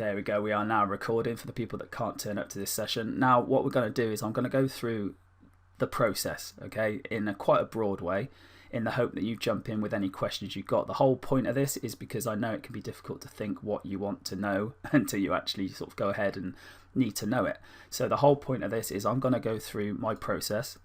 There we go. We are now recording for the people that can't turn up to this session. Now, what we're going to do is I'm going to go through the process, okay, in quite a broad way, in the hope that you jump in with any questions you've got. The whole point of this is because I know it can be difficult to think what you want to know until you actually sort of go ahead and need to know it. So the whole point of this is I'm going to go through my process,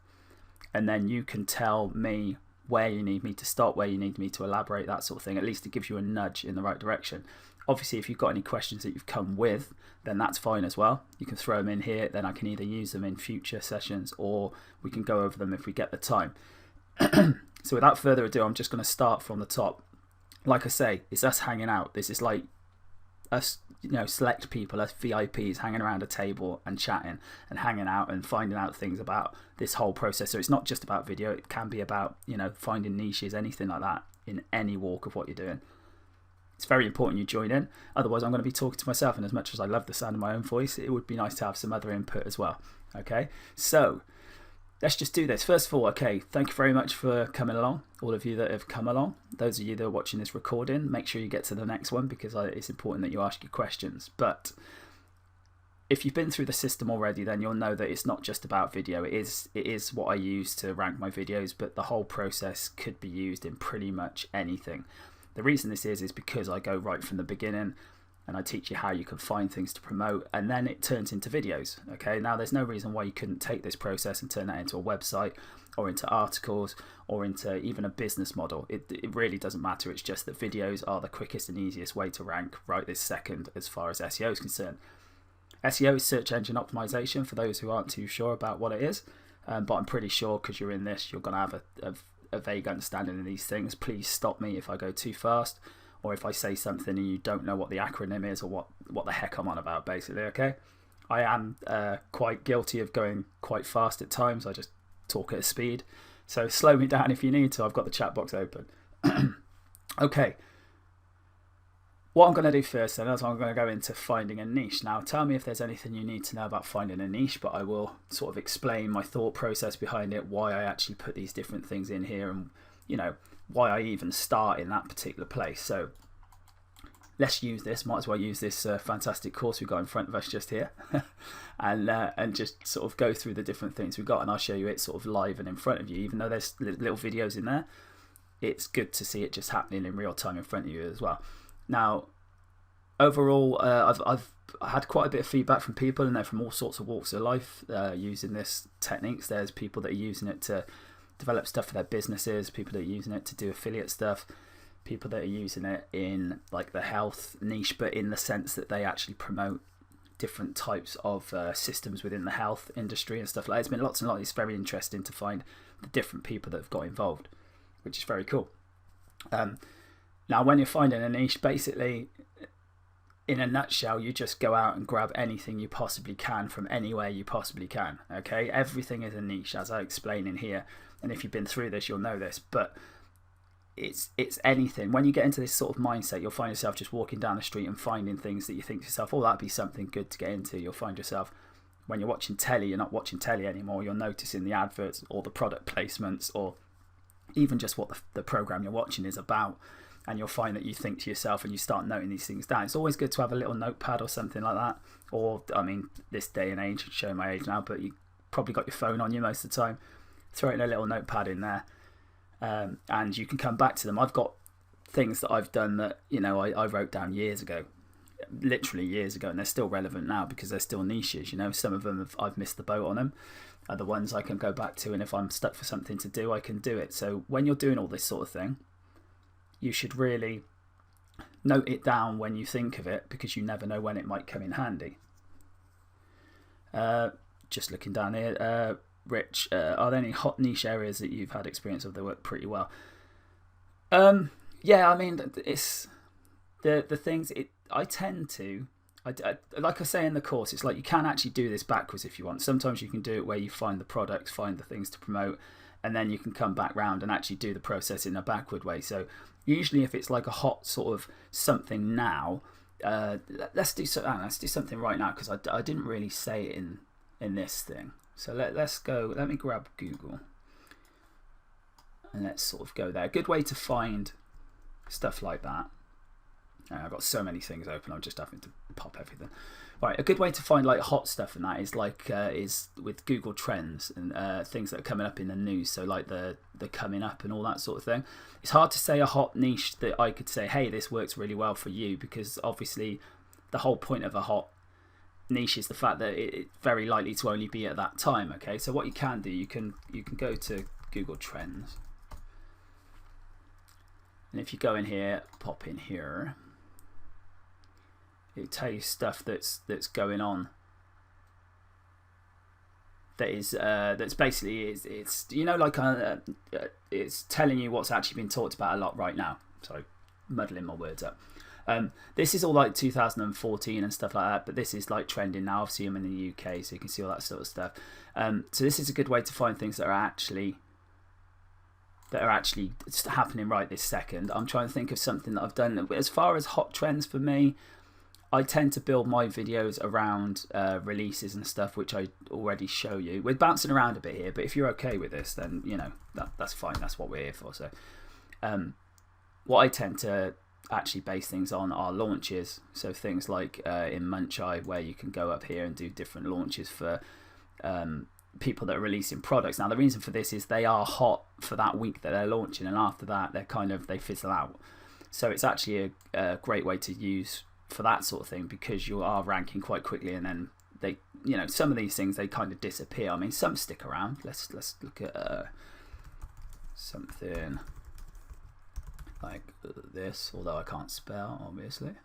and then you can tell me where you need me to stop, where you need me to elaborate, that sort of thing. At least it gives you a nudge in the right direction. Obviously, if you've got any questions that you've come with, then that's fine as well. You can throw them in here, then I can either use them in future sessions or we can go over them if we get the time. So without further ado, I'm just going to start from the top. Like I say, it's us hanging out. This is like us, you know, select people, us VIPs hanging around a table and chatting and hanging out and finding out things about this whole process. So it's not just about video. It can be about, you know, finding niches, anything like that in any walk of what you're doing. It's very important you join in. Otherwise, I'm going to be talking to myself. And as much as I love the sound of my own voice, it would be nice to have some other input as well. Okay, so let's just do this. First of all, okay, thank you very much for coming along. All of you that have come along. Those of you that are watching this recording, make sure you get to the next one because it's important that you ask your questions. But if you've been through the system already, then you'll know that it's not just about video. It is what I use to rank my videos, but the whole process could be used in pretty much anything. The reason this is because I go right from the beginning and I teach you how you can find things to promote, and then it turns into videos. Okay, now there's no reason why you couldn't take this process and turn that into a website or into articles or into even a business model. It really doesn't matter. It's just that videos are the quickest and easiest way to rank right this second as far as SEO is concerned. SEO is search engine optimization for those who aren't too sure about what it is, but I'm pretty sure because you're in this, you're going to have a vague understanding of these things. Please stop me if I go too fast or if I say something and you don't know what the acronym is or what the heck I'm on about, basically. Okay, I am quite guilty of going quite fast at times. I just talk at a speed, so slow me down if you need to. I've got the chat box open. Okay, what I'm going to do first then is I'm going to go into finding a niche. Now tell me if there's anything you need to know about finding a niche, but I will sort of explain my thought process behind it, why I actually put these different things in here, and you know why I even start in that particular place. So let's use this, might as well use this fantastic course we've got in front of us just here and just sort of go through the different things we've got, and I'll show you it sort of live and in front of you. Even though there's little videos in there, it's good to see it just happening in real time in front of you as well. Now overall, I've had quite a bit of feedback from people, and they're from all sorts of walks of life using this techniques. There's people that are using it to develop stuff for their businesses, people that are using it to do affiliate stuff, people that are using it in like the health niche, but in the sense that they actually promote different types of systems within the health industry and stuff like that. It's been lots and lots. It's very interesting to find the different people that have got involved, which is very cool. Now when you're finding a niche, basically in a nutshell, you just go out and grab anything you possibly can from anywhere you possibly can. Okay, everything is a niche, as I explain in here, and if you've been through this you'll know this, but it's anything. When you get into this sort of mindset, you'll find yourself just walking down the street and finding things that you think to yourself, oh, that'd be something good to get into. You'll find yourself, when you're watching telly, you're not watching telly anymore, you're noticing the adverts or the product placements or even just what the program you're watching is about, and you'll find that you think to yourself and you start noting these things down. It's always good to have a little notepad or something like that, or I mean this day and age, showing my age now, but you probably got your phone on you most of the time. Throw it in a little notepad in there, and you can come back to them. I've got things that I've done that, you know, I wrote down years ago, literally years ago, and they're still relevant now because they're still niches. You know, some of them I've missed the boat on them. Other ones I can go back to, and if I'm stuck for something to do, I can do it. So when you're doing all this sort of thing, you should really note it down when you think of it, because you never know when it might come in handy. Just looking down here, Rich, are there any hot niche areas that you've had experience of that work pretty well? Yeah, I mean, it's the things I tend to, like I say in the course, it's like you can actually do this backwards if you want. Sometimes you can do it where you find the products, find the things to promote, and then you can come back round and actually do the process in a backward way. So usually if it's like a hot sort of something now, let's do something right now, because I didn't really say it in this thing. So let's go, let me grab Google and let's sort of go there. A good way to find stuff like that I've got so many things open, I'm just having to pop everything. Right, a good way to find like hot stuff and that is like is with Google Trends and things that are coming up in the news. So like the coming up and all that sort of thing. It's hard to say a hot niche that I could say, hey, this works really well for you, because obviously the whole point of a hot niche is the fact that it's very likely to only be at that time. Okay, so what you can do, you can go to Google Trends, and if you go in here, pop in here, it'll tell you stuff that's going on. That is that's basically it's you know, like it's telling you what's actually been talked about a lot right now. Sorry, muddling my words up. This is all like 2014 and stuff like that, but this is like trending now. Obviously, I'm in the UK, so you can see all that sort of stuff. So this is a good way to find things that are actually happening right this second. I'm trying to think of something that I've done. As far as hot trends for me, I tend to build my videos around releases and stuff, which I already show you. We're bouncing around a bit here, but if you're okay with this, then you know that's fine. That's what we're here for. So, what I tend to actually base things on are launches. So things like in Muncheye, where you can go up here and do different launches for people that are releasing products. Now the reason for this is they are hot for that week that they're launching, and after that they fizzle out. So it's actually a great way to use for that sort of thing, because you are ranking quite quickly, and then they, you know, some of these things they kind of disappear. I mean, some stick around. Let's look at something like this, although I can't spell, obviously.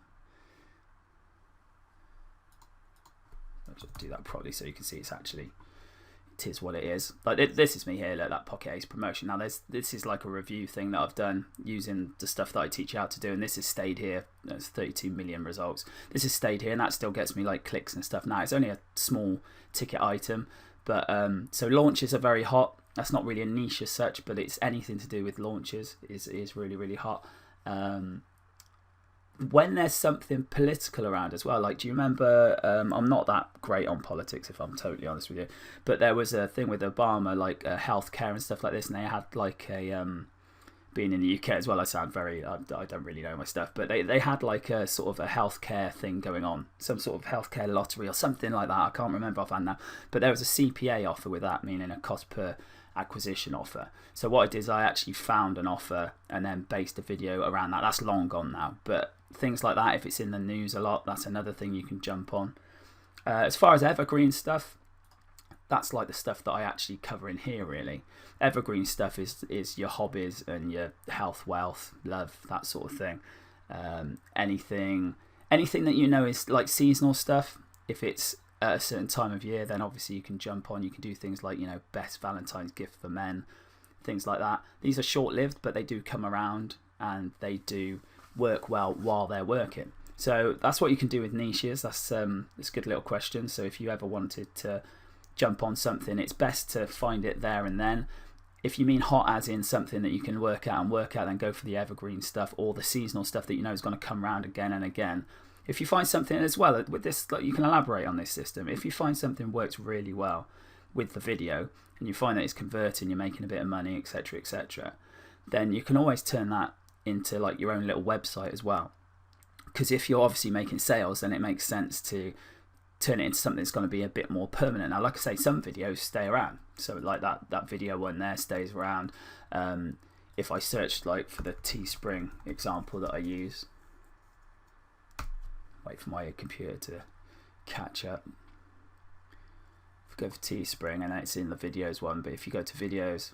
I'll just do that properly so you can see it is what it is. Like this is me here, like that Pocket Ace promotion. Now this is like a review thing that I've done using the stuff that I teach you how to do, and this has stayed here. There's 32 million results. This has stayed here, and that still gets me like clicks and stuff. Now it's only a small ticket item, but so launches are very hot. That's not really a niche as such, but it's anything to do with launches is really, really hot. When there's something political around as well, like, do you remember, I'm not that great on politics, if I'm totally honest with you, but there was a thing with Obama, like healthcare and stuff like this, and they had like a, being in the UK as well, I sound very, I don't really know my stuff, but they had like a sort of a healthcare thing going on, some sort of healthcare lottery or something like that, I can't remember offhand now, but there was a CPA offer with that, meaning a cost per acquisition offer. So what I did is I actually found an offer and then based a video around that. That's long gone now, but things like that, if it's in the news a lot, that's another thing you can jump on. As far as evergreen stuff, that's like the stuff that I actually cover in here really. Evergreen stuff is your hobbies and your health, wealth, love, that sort of thing. Anything that you know is like seasonal stuff. If it's at a certain time of year, then obviously you can jump on. You can do things like, you know, best Valentine's gift for men, things like that. These are short-lived, but they do come around and they do work well while they're working. So that's what you can do with niches. That's it's a good little question. So if you ever wanted to jump on something, it's best to find it there and then. If you mean hot as in something that you can work out, then go for the evergreen stuff or the seasonal stuff that you know is going to come around again and again. If you find something as well with this, like, you can elaborate on this system. If you find something works really well with the video and you find that it's converting, you're making a bit of money, etc., etc., then you can always turn that into like your own little website as well. Because if you're obviously making sales, then it makes sense to turn it into something that's going to be a bit more permanent. Now, like I say, some videos stay around. So like that video one there stays around. If I searched like for the Teespring example that I use, wait for my computer to catch up. If I go for Teespring, and it's in the videos one, but if you go to videos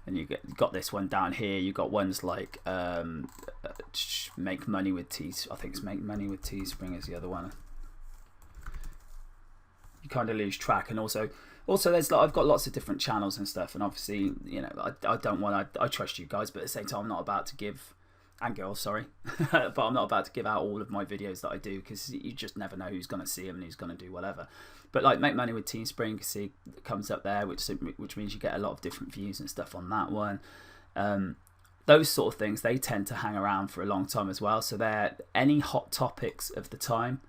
and you got this one down here, you got ones like make money with I think it's make money with Teespring is the other one. You kind of lose track, and also there's I've got lots of different channels and stuff, and obviously, you know, I trust you guys, but at the same time I'm not about to give, and girls, sorry, but I'm not about to give out all of my videos that I do, because you just never know who's going to see them and who's going to do whatever. But like make money with Teespring, you can see it comes up there, which means you get a lot of different views and stuff on that one. Those sort of things, they tend to hang around for a long time as well. So they're any hot topics of the time.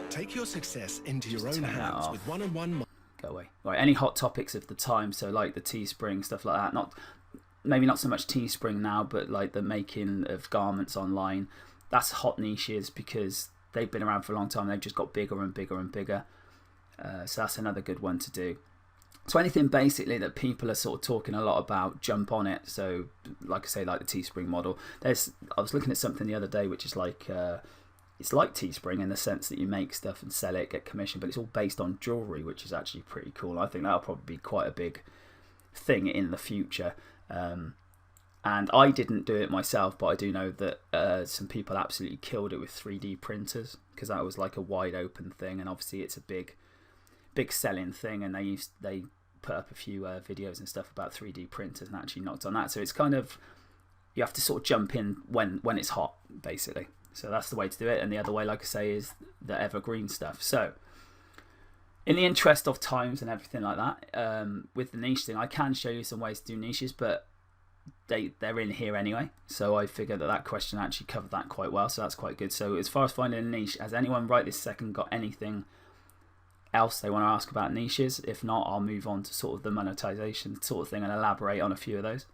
Take your success into your own hands with one-on-one. Go away. Right, any hot topics of the time. So like the Teespring, stuff like that. maybe not so much Teespring now, but like the making of garments online, that's hot niches because they've been around for a long time. They've just got bigger and bigger and bigger. So that's another good one to do. So anything basically that people are sort of talking a lot about, jump on it. So like I say, like the Teespring model. I was looking at something the other day which is like, it's like Teespring in the sense that you make stuff and sell it, get commission, but it's all based on jewellery, which is actually pretty cool. I think that'll probably be quite a big thing in the future. And I didn't do it myself, but I do know that some people absolutely killed it with 3D printers, because that was like a wide open thing, and obviously it's a big selling thing, and they put up a few videos and stuff about 3D printers and actually knocked on that. So it's kind of, you have to sort of jump in when it's hot, basically. So that's the way to do it. And the other way, like I say, is the evergreen stuff. So in the interest of times and everything like that, with the niche thing, I can show you some ways to do niches, but they're in here anyway. So I figured that question actually covered that quite well. So that's quite good. So as far as finding a niche, has anyone right this second got anything else they want to ask about niches? If not, I'll move on to sort of the monetization sort of thing and elaborate on a few of those.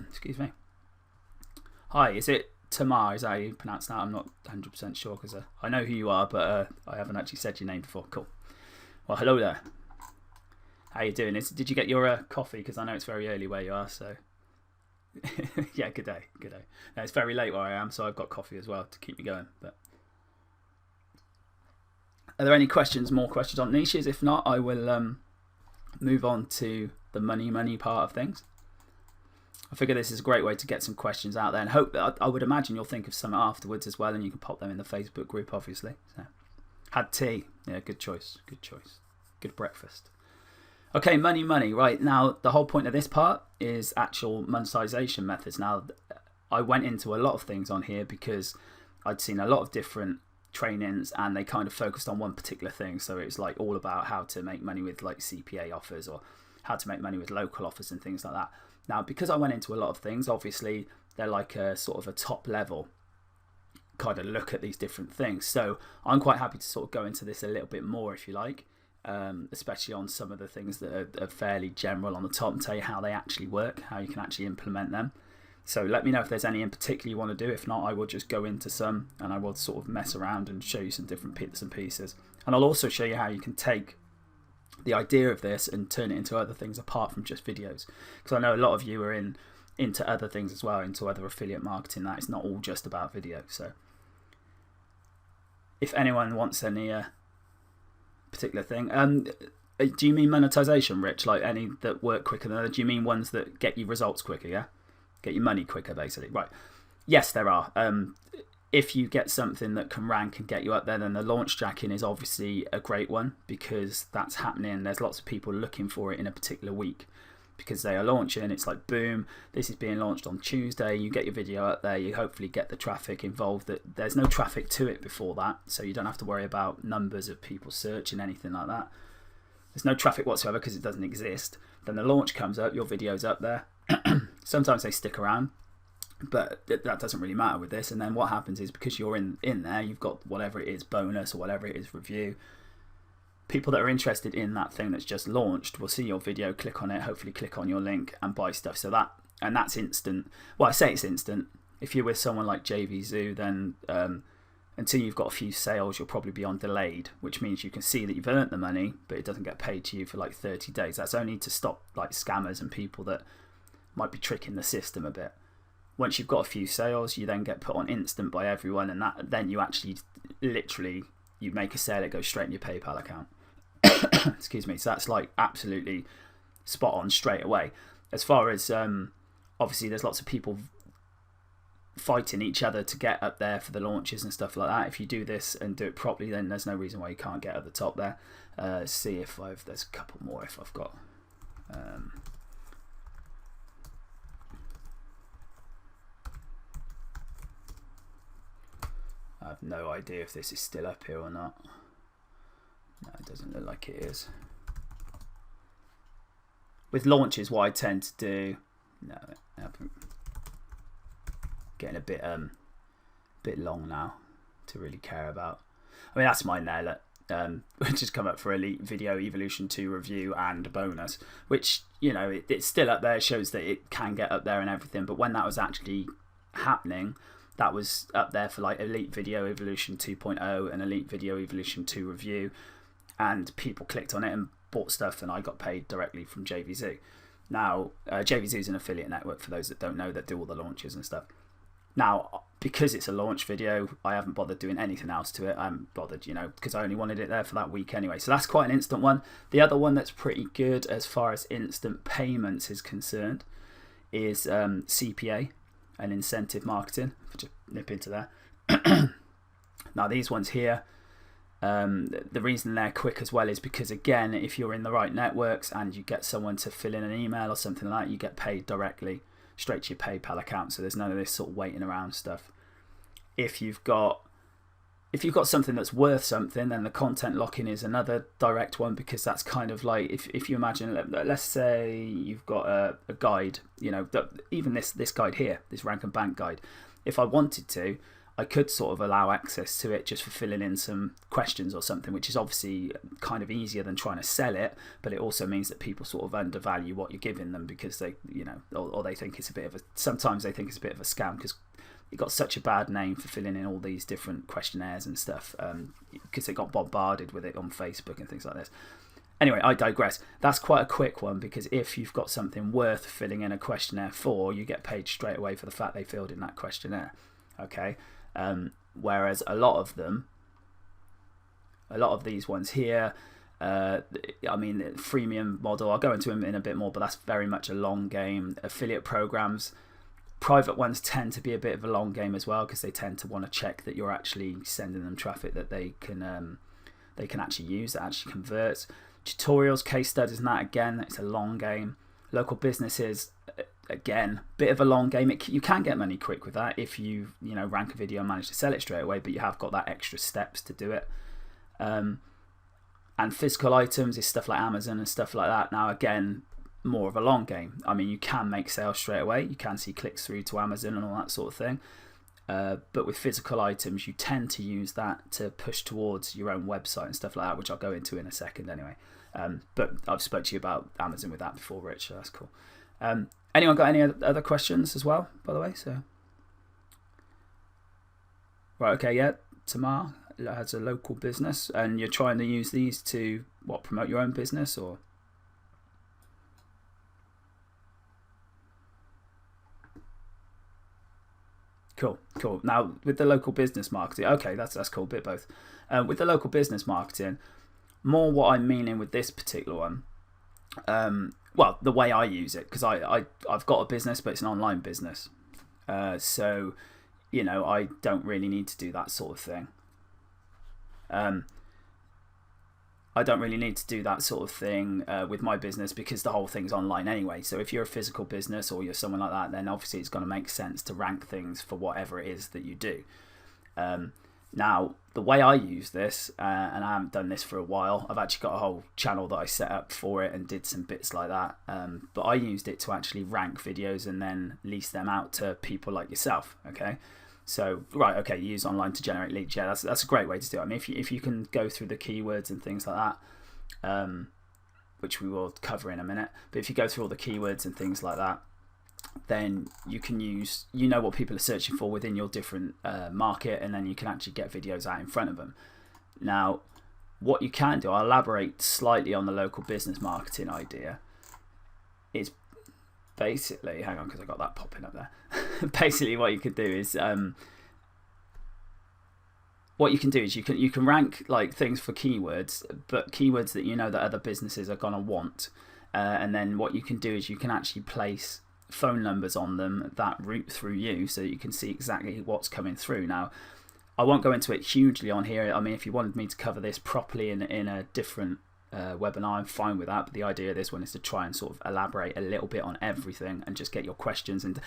Excuse me. Hi, is it Tamar? Is that how you pronounce that? I'm not 100% sure, because I know who you are, but I haven't actually said your name before. Cool. Well, hello there. How you doing? Did you get your coffee? Because I know it's very early where you are, so yeah, good day. No, it's very late where I am, so I've got coffee as well to keep me going. But are there any more questions on niches? If not, I will move on to the money part of things. I figure this is a great way to get some questions out there, and hope that I would imagine you'll think of some afterwards as well, and you can pop them in the Facebook group, obviously. So, had tea. Yeah, good choice. Good breakfast. Okay, money. Right, now the whole point of this part is actual monetization methods. Now, I went into a lot of things on here because I'd seen a lot of different trainings, and they kind of focused on one particular thing. So it was like all about how to make money with like CPA offers, or how to make money with local offers and things like that. Now, because I went into a lot of things, obviously they're like a sort of a top level kind of look at these different things. So I'm quite happy to sort of go into this a little bit more, if you like, especially on some of the things that are fairly general on the top, and tell you how they actually work, how you can actually implement them. So let me know if there's any in particular you want to do. If not, I will just go into some, and I will sort of mess around and show you some different bits and pieces. And I'll also show you how you can take the idea of this and turn it into other things apart from just videos, because I know a lot of you are into other things as well, into other affiliate marketing, that it's not all just about video. So if anyone wants any particular thing, do you mean monetization, Rich, like any that work quicker than others? Do you mean ones that get you results quicker? Yeah, get you money quicker, basically. Right, yes, there are. If you get something that can rank and get you up there, then the launch jacking is obviously a great one, because that's happening. There's lots of people looking for it in a particular week because they are launching. It's like, boom, this is being launched on Tuesday. You get your video up there, you hopefully get the traffic involved. There's no traffic to it before that, so you don't have to worry about numbers of people searching, anything like that. There's no traffic whatsoever because it doesn't exist. Then the launch comes up, your video's up there. Sometimes they stick around, but that doesn't really matter with this. And then what happens is, because you're in there, you've got whatever it is, bonus or whatever it is, review. People that are interested in that thing that's just launched will see your video, click on it, hopefully click on your link and buy stuff. So that's instant. Well, I say it's instant. If you're with someone like JVZoo, then until you've got a few sales, you'll probably be on delayed, which means you can see that you've earned the money, but it doesn't get paid to you for like 30 days. That's only to stop like scammers and people that might be tricking the system a bit. Once you've got a few sales, you then get put on instant by everyone, and then you actually literally, you make a sale, it goes straight in your PayPal account. Excuse me. So that's like absolutely spot on straight away. As far as obviously there's lots of people fighting each other to get up there for the launches and stuff like that. If you do this and do it properly, then there's no reason why you can't get at the top there. See if there's a couple more if I've got. I have no idea if this is still up here or not. No, it doesn't look like it is. With launches, what I tend to do, no, getting a bit long now to really care about. I mean, that's mine there. Look, which has come up for Elite Video Evolution 2 review and bonus, which, you know, it's still up there. It shows that it can get up there and everything, but when that was actually happening, that was up there for like Elite Video Evolution 2.0 and Elite Video Evolution 2 review, and people clicked on it and bought stuff, and I got paid directly from JVZoo. Now, JVZoo is an affiliate network, for those that don't know, that do all the launches and stuff. Now, because it's a launch video, I haven't bothered doing anything else to it. I haven't bothered, you know, because I only wanted it there for that week anyway. So that's quite an instant one. The other one that's pretty good as far as instant payments is concerned is CPA and incentive marketing. If I just nip into there. Now, these ones here, the reason they're quick as well is because, again, if you're in the right networks and you get someone to fill in an email or something like that, you get paid directly straight to your PayPal account, so there's none of this sort of waiting around stuff. If you've got something that's worth something, then the content lock-in is another direct one, because that's kind of like, if you imagine, let's say you've got a guide, you know, even this guide here, this Rank and Bank guide, if I wanted to, I could sort of allow access to it just for filling in some questions or something, which is obviously kind of easier than trying to sell it, but it also means that people sort of undervalue what you're giving them, because they, you know, or they think it's a bit of a, sometimes they think it's a bit of a scam, because it got such a bad name for filling in all these different questionnaires and stuff, because they got bombarded with it on Facebook and things like this. Anyway, I digress. That's quite a quick one, because if you've got something worth filling in a questionnaire for, you get paid straight away for the fact they filled in that questionnaire. Okay. Whereas a lot of these ones here, I mean, the freemium model, I'll go into them in a bit more, but that's very much a long game. Affiliate programs, private ones tend to be a bit of a long game as well, because they tend to want to check that you're actually sending them traffic that they can actually use, that actually converts. Tutorials, case studies, and that, again, it's a long game. Local businesses, again, bit of a long game. You can get money quick with that if you rank a video and manage to sell it straight away, but you have got that extra steps to do it. And physical items is stuff like Amazon and stuff like that. Now, again, more of a long game. I mean, you can make sales straight away. You can see clicks through to Amazon and all that sort of thing. But with physical items, you tend to use that to push towards your own website and stuff like that, which I'll go into in a second anyway. But I've spoke to you about Amazon with that before, Rich, so that's cool. Anyone got any other questions as well, by the way? So, right, okay, yeah. Tamar has a local business, and you're trying to use these to promote your own business, or? Cool. Now, with the local business marketing, okay, that's cool. Bit both. With the local business marketing, more what I'm meaning with this particular one. Well, the way I use it, because I've got a business, but it's an online business. So, you know, I don't really need to do that sort of thing. I don't really need to do that sort of thing with my business, because the whole thing's online anyway. So if you're a physical business or you're someone like that, then obviously it's going to make sense to rank things for whatever it is that you do. Now, the way I use this, and I haven't done this for a while, I've actually got a whole channel that I set up for it and did some bits like that. But I used it to actually rank videos and then lease them out to people like yourself. Okay. So, right, okay, you use online to generate leads. Yeah, that's a great way to do it. I mean, if you can go through the keywords and things like that, which we will cover in a minute, but if you go through all the keywords and things like that, then you can use, you know what people are searching for within your different market, and then you can actually get videos out in front of them. Now, what you can do, I'll elaborate slightly on the local business marketing idea, is basically, hang on, because I got that popping up there. Basically, what you could do is you can rank like things for keywords, but keywords that you know that other businesses are gonna want, and then what you can do is you can actually place phone numbers on them that route through you, so that you can see exactly what's coming through. Now, I won't go into it hugely on here. I mean, if you wanted me to cover this properly in a different webinar, I'm fine with that, but the idea of this one is to try and sort of elaborate a little bit on everything and just get your questions and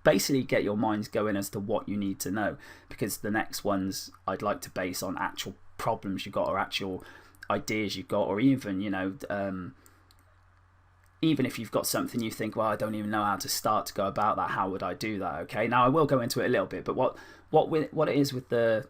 basically get your minds going as to what you need to know, because the next ones I'd like to base on actual problems you got or actual ideas you got, or even, you know, even if you've got something you think, well, I don't even know how to start to go about that, how would I do that? Okay, now I will go into it a little bit, but what it is with the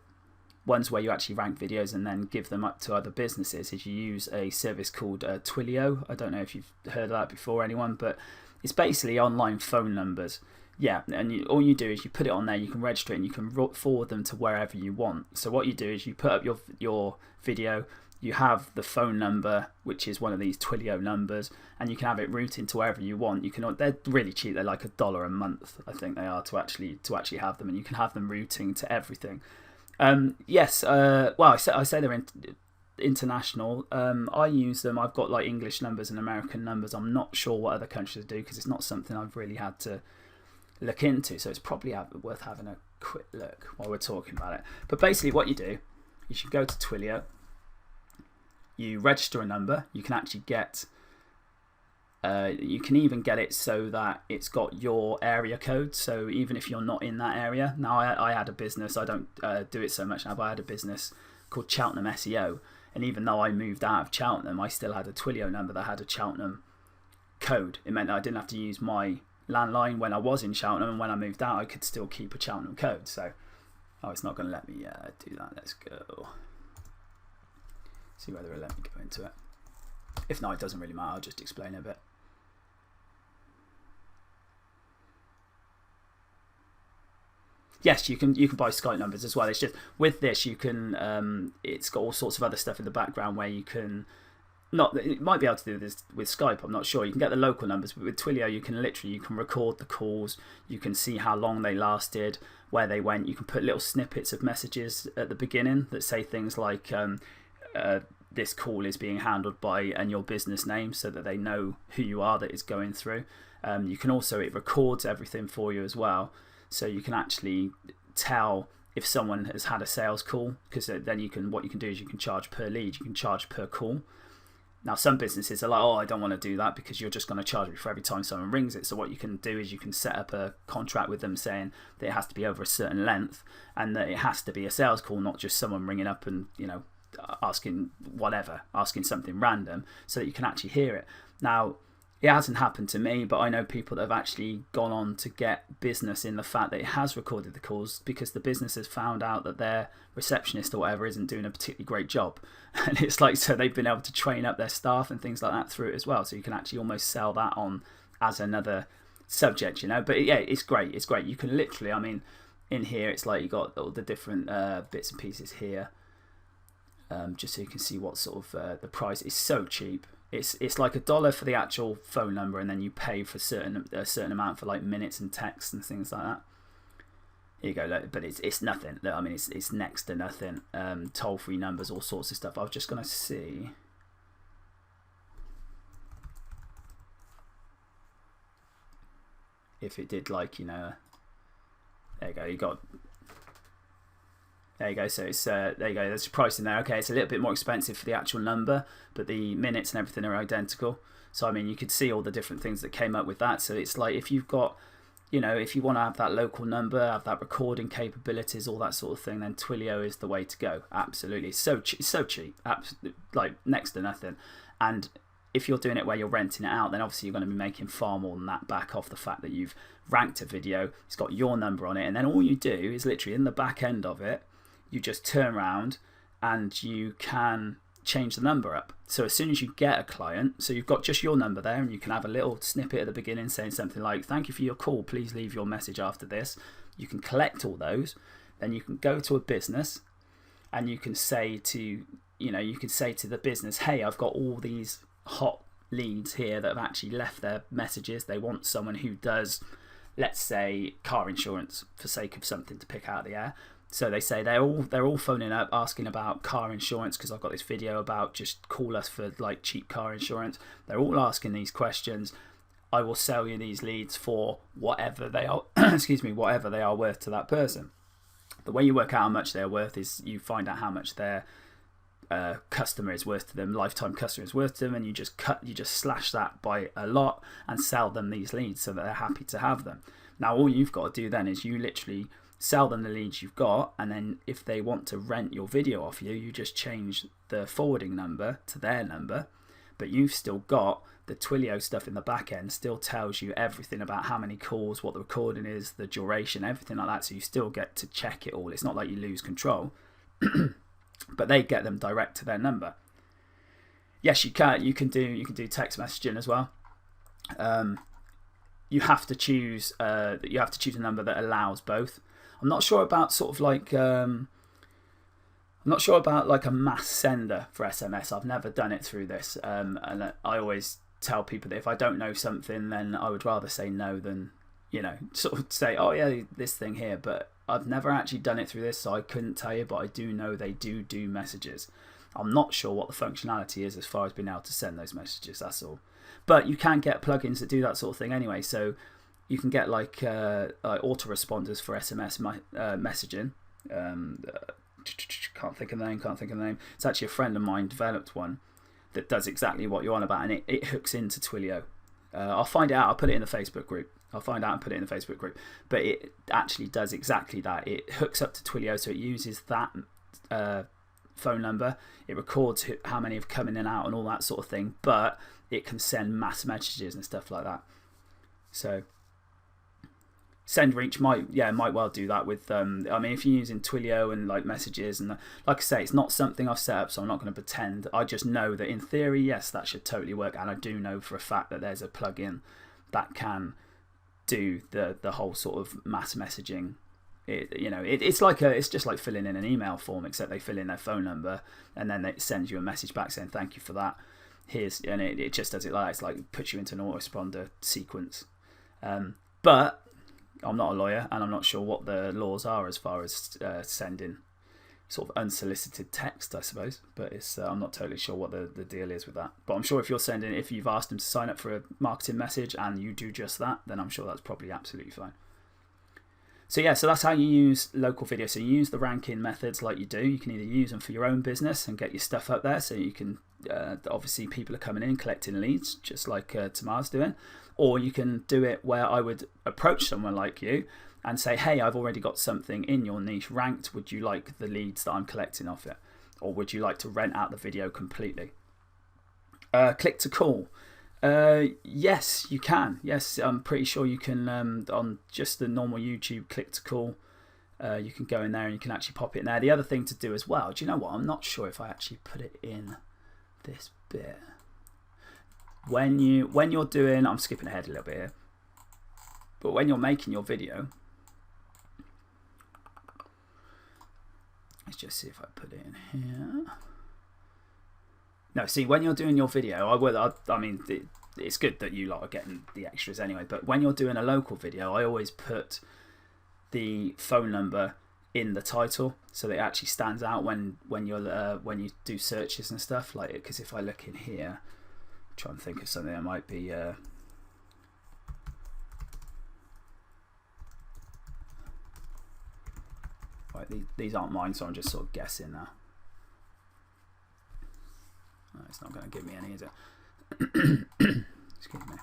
ones where you actually rank videos and then give them up to other businesses, is you use a service called Twilio. I don't know if you've heard of that before, anyone, but it's basically online phone numbers. Yeah, and all you do is you put it on there, you can register it, and you can forward them to wherever you want. So what you do is you put up your video, you have the phone number, which is one of these Twilio numbers, and you can have it routed to wherever you want. They're really cheap. They're like $1 a month, I think they are, to actually have them, and you can have them routing to everything. Yes. Well, I say they're international. I use them. I've got like English numbers and American numbers. I'm not sure what other countries do because it's not something I've really had to look into, so it's probably worth having a quick look while we're talking about it. But basically what you do is you go to Twilio, you register a number. You can actually get you can even get it so that it's got your area code, so even if you're not in that area. Now I had a business, I don't do it so much now, but I had a business called Cheltenham SEO, and even though I moved out of Cheltenham, I still had a Twilio number that had a Cheltenham code. It meant that I didn't have to use my landline when I was in Cheltenham, and when I moved out I could still keep a Cheltenham code. So it's not going to let me do that. Let's go see whether it'll let me go into it. If not, it doesn't really matter, I'll just explain it a bit. Yes, you can buy Skype numbers as well. It's just with this you can it's got all sorts of other stuff in the background where you can it might be able to do this with Skype, I'm not sure. You can get the local numbers, but with Twilio you can record the calls, you can see how long they lasted, where they went. You can put little snippets of messages at the beginning that say things like this call is being handled by, and your business name, so that they know who you are that is going through. You can also, it records everything for you as well, so you can actually tell if someone has had a sales call, because then what you can do is you can charge per lead, you can charge per call. Now some businesses are like, I don't want to do that because you're just going to charge me for every time someone rings it. So what you can do is you can set up a contract with them saying that it has to be over a certain length and that it has to be a sales call, not just someone ringing up and asking something random, so that you can actually hear it. Now it hasn't happened to me, but I know people that have actually gone on to get business in the fact that it has recorded the calls, because the business has found out that their receptionist or whatever isn't doing a particularly great job. And it's like, so they've been able to train up their staff and things like that through it as well. So you can actually almost sell that on as another subject, But yeah, it's great. It's great. You can literally, in here, it's like you got all the different bits and pieces here. Just so you can see what sort of the price is. So cheap. It's like $1 for the actual phone number, and then you pay for a certain amount for like minutes and texts and things like that. Here you go, but it's nothing. It's next to nothing. Toll-free numbers, all sorts of stuff. I was just gonna see if it did, like, there you go. You got. There you go. So it's there you go. There's a price in there. Okay, it's a little bit more expensive for the actual number, but the minutes and everything are identical. So you could see all the different things that came up with that. So it's like, if you've got, if you want to have that local number, have that recording capabilities, all that sort of thing, then Twilio is the way to go. Absolutely, so cheap, like next to nothing. And if you're doing it where you're renting it out, then obviously you're going to be making far more than that back off the fact that you've ranked a video. It's got your number on it, and then all you do is literally in the back end of it, you just turn around and you can change the number up. So as soon as you get a client, so you've got just your number there, and you can have a little snippet at the beginning saying something like, "Thank you for your call, please leave your message after this." You can collect all those, then you can go to a business and you can say to the business, "Hey, I've got all these hot leads here that have actually left their messages. They want someone who does, let's say, car insurance, for sake of something to pick out of the air." So they say they're all phoning up asking about car insurance, because I've got this video about just call us for like cheap car insurance. They're all asking these questions. I will sell you these leads for whatever they are, whatever they are worth to that person. The way you work out how much they're worth is you find out how much their customer is worth to them, lifetime customer is worth to them, and you just slash that by a lot and sell them these leads so that they're happy to have them. Now all you've got to do then is you literally sell them the leads you've got, and then if they want to rent your video off you, you just change the forwarding number to their number, but you've still got the Twilio stuff in the back end, still tells you everything about how many calls, what the recording is, the duration, everything like that, so you still get to check it all. It's not like you lose control. but they get them direct to their number. Yes, you can do text messaging as well. You have to choose a number that allows both. I'm not sure about sort of like I'm not sure about like a mass sender for SMS. I've never done it through this, and I always tell people that if I don't know something, then I would rather say no than, you know, sort of say, oh yeah, this thing here. But I've never actually done it through this, so I couldn't tell you, but I do know they do messages. I'm not sure what the functionality is as far as being able to send those messages, that's all. But you can get plugins that do that sort of thing anyway, so you can get like autoresponders for SMS messaging. Can't think of the name. It's actually a friend of mine developed one that does exactly what you're on about, and it hooks into Twilio. I'll find it out, I'll put it in the Facebook group. But it actually does exactly that. It hooks up to Twilio, so it uses that phone number. It records how many have come in and out and all that sort of thing, but it can send mass messages and stuff like that. So SendReach might well do that with I mean, if you're using Twilio and like messages, and like I say, it's not something I've set up, so I'm not going to pretend. I just know that in theory, yes, that should totally work, and I do know for a fact that there's a plugin that can do the whole sort of mass messaging. It's just like filling in an email form, except they fill in their phone number and then it sends you a message back saying thank you for that. And it just does it like that. It's like it puts you into an autoresponder sequence. But I'm not a lawyer, and I'm not sure what the laws are as far as sending sort of unsolicited text, I suppose. But I'm not totally sure what the deal is with that. But I'm sure if you've asked them to sign up for a marketing message and you do just that, then I'm sure that's probably absolutely fine. So yeah, so that's how you use local video. So you use the ranking methods like you do. You can either use them for your own business and get your stuff up there, so you can obviously people are coming in collecting leads, just like Tamar's doing, or you can do it where I would approach someone like you and say, hey, I've already got something in your niche ranked. Would you like the leads that I'm collecting off it, or would you like to rent out the video completely? Click to call. Yes, you can. Yes, I'm pretty sure you can on just the normal YouTube click to call. You can go in there and you can actually pop it in there. The other thing to do as well, do you know what? I'm not sure if I actually put it in this bit. When you're doing, I'm skipping ahead a little bit here, but when you're making your video, let's just see if I put it in here. No, see, when you're doing your video, I mean, it's good that you lot are getting the extras anyway, but when you're doing a local video, I always put the phone number in the title so that it actually stands out when you do searches and stuff, like, because if I look in here, I'm trying to think of something that might be right, these aren't mine, so I'm just sort of guessing now. It's not going to give me any, is it? Excuse me.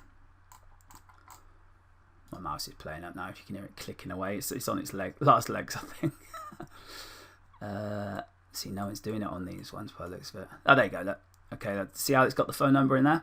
My mouse is playing up now. If you can hear it clicking away, it's on its last legs, I think. See, no one's doing it on these ones by the looks of it. Oh, there you go. Look. Okay, see how it's got the phone number in there?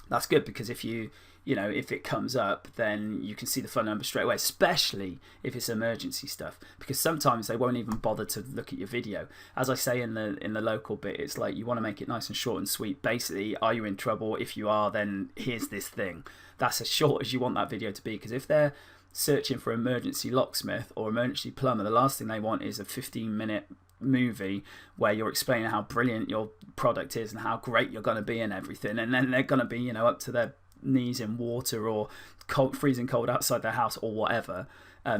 That's good, because if if it comes up, then you can see the phone number straight away, especially if it's emergency stuff, because sometimes they won't even bother to look at your video. As I say in the local bit, it's like you want to make it nice and short and sweet. Basically, are you in trouble? If you are, then here's this thing. That's as short as you want that video to be, because if they're searching for emergency locksmith or emergency plumber, the last thing they want is a 15-minute movie where you're explaining how brilliant your product is and how great you're going to be and everything, and then they're going to be up to their knees in water or freezing cold outside their house or whatever.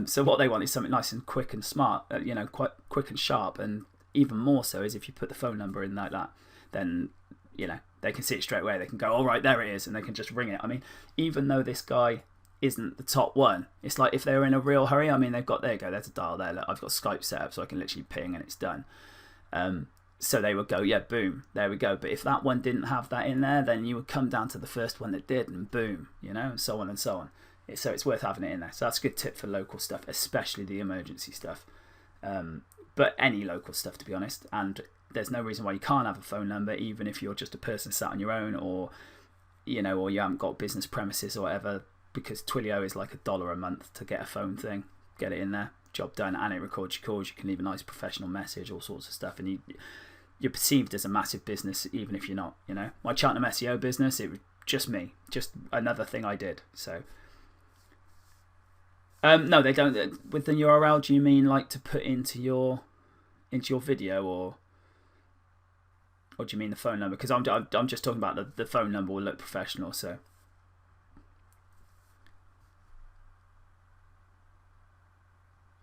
So what they want is something nice and quick and smart, quite quick and sharp. And even more so is if you put the phone number in like that, then they can see it straight away. They can go, all right, there it is, and they can just ring it. I mean, even though this guy isn't the top one, it's like if they were in a real hurry, I mean, there you go, there's a dial there. Look, I've got Skype set up so I can literally ping and it's done. So they would go, yeah, boom, there we go. But if that one didn't have that in there, then you would come down to the first one that did, and boom, and so on and so on. So it's worth having it in there. So that's a good tip for local stuff, especially the emergency stuff. But any local stuff, to be honest. And there's no reason why you can't have a phone number, even if you're just a person sat on your own, or you haven't got business premises or whatever, because Twilio is like $1 a month to get a phone thing. get it in there, job done, and it records your calls. You can leave a nice professional message, all sorts of stuff, and you're perceived as a massive business, even if you're not. You know, my Cheltenham SEO business, it was just me, just another thing I did. So, no, they don't. With the URL, do you mean like to put into your video, or do you mean the phone number? Because I'm just talking about the phone number will look professional. So.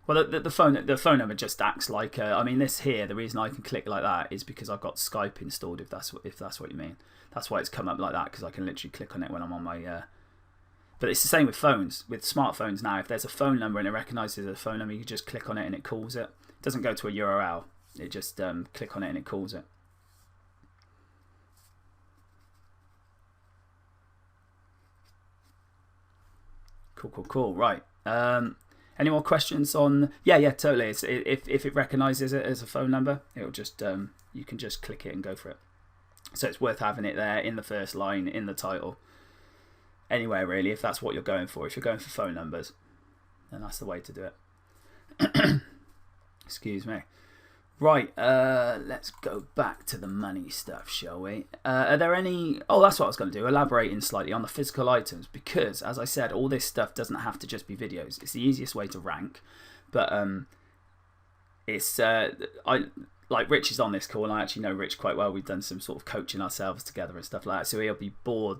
Well, the phone number just acts like I mean, this here, the reason I can click like that is because I've got Skype installed. If that's what you mean, that's why it's come up like that, because I can literally click on it when I'm on my. But it's the same with phones, with smartphones now. If there's a phone number and it recognises a phone number, you can just click on it and it calls it. It doesn't go to a URL. It just click on it and it calls it. Cool. Right. Any more questions on? Yeah, totally. If it recognises it as a phone number, it'll just you can just click it and go for it. So it's worth having it there in the first line, in the title, anywhere really. If that's what you're going for, if you're going for phone numbers, then that's the way to do it. Excuse me. Right, let's go back to the money stuff, shall we? Are there any... Oh, that's what I was going to do, elaborating slightly on the physical items, because, as I said, all this stuff doesn't have to just be videos. It's the easiest way to rank, but it's... like Rich is on this call, and I actually know Rich quite well. We've done some sort of coaching ourselves together and stuff like that, so he'll be bored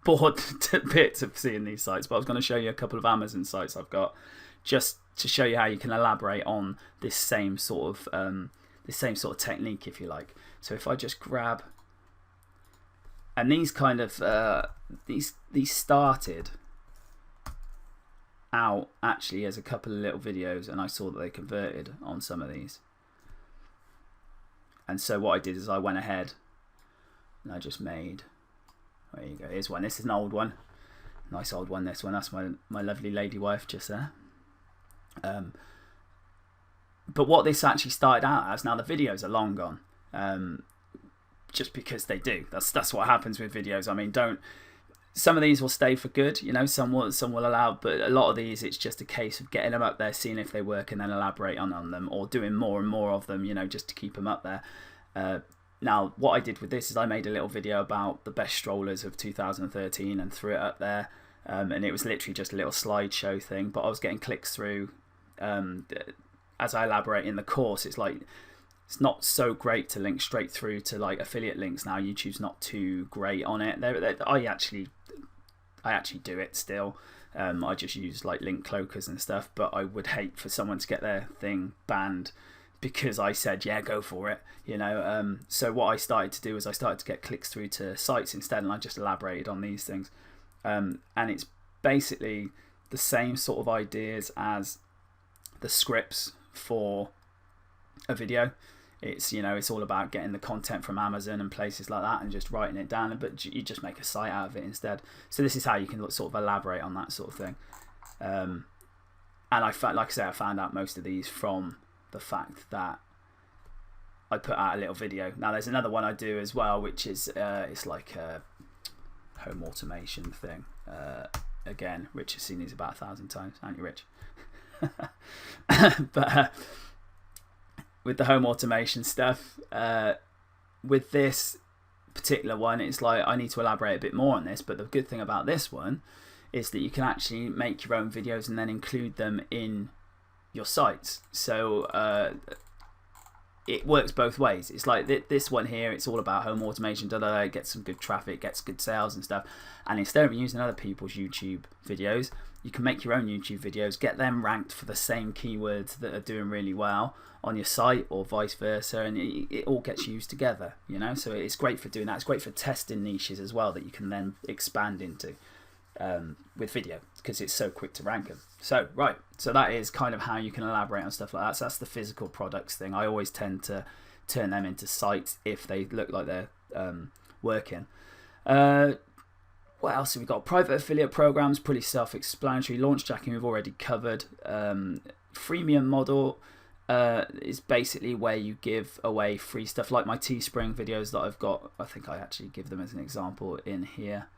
to bits of seeing these sites, but I was going to show you a couple of Amazon sites I've got, just to show you how you can elaborate on this same sort of technique, if you like. So if I just grab, and these kind of these started out actually as a couple of little videos, and I saw that they converted on some of these. And so what I did is I went ahead and I just made, there you go, here's one. This is an old one, nice old one. This one, that's my lovely lady wife just there. But what this actually started out as, now the videos are long gone, just because they do. That's what happens with videos. I mean, some of these will stay for good, you know, some will allow, but a lot of these, it's just a case of getting them up there, seeing if they work, and then elaborate on them, or doing more and more of them, you know, just to keep them up there. Now, what I did with this is I made a little video about the best strollers of 2013 and threw it up there, and it was literally just a little slideshow thing, but I was getting clicks through. As I elaborate in the course, it's like, it's not so great to link straight through to like affiliate links now. YouTube's not too great on it. I actually do it still. I just use like link cloakers and stuff, but I would hate for someone to get their thing banned because I said, yeah, go for it, you know. So what I started to do was I started to get clicks through to sites instead, and I just elaborated on these things. And it's basically the same sort of ideas as the scripts for a video. It's, you know, it's all about getting the content from Amazon and places like that and just writing it down, but you just make a site out of it instead. So this is how you can sort of elaborate on that sort of thing. And I found, like I say, I found out most of these from the fact that I put out a little video. Now there's another one I do as well, which is it's like a home automation thing. Again, Rich has seen these about 1,000 times, haven't you, Rich? But with the home automation stuff, with this particular one, it's like I need to elaborate a bit more on this, but the good thing about this one is that you can actually make your own videos and then include them in your sites. So it works both ways. It's like this one here, it's all about home automation, it gets some good traffic, gets good sales and stuff, and instead of using other people's YouTube videos, you can make your own YouTube videos, get them ranked for the same keywords that are doing really well on your site, or vice versa, and it all gets used together, you know. So it's great for doing that. It's great for testing niches as well that you can then expand into with video, because it's so quick to rank them. So right, so that is kind of how you can elaborate on stuff like that. So that's the physical products thing. I always tend to turn them into sites if they look like they're working. What else have we got? Private affiliate programs, pretty self-explanatory. Launch jacking we've already covered. Freemium model is basically where you give away free stuff, like my Teespring videos that I've got. I think I actually give them as an example in here.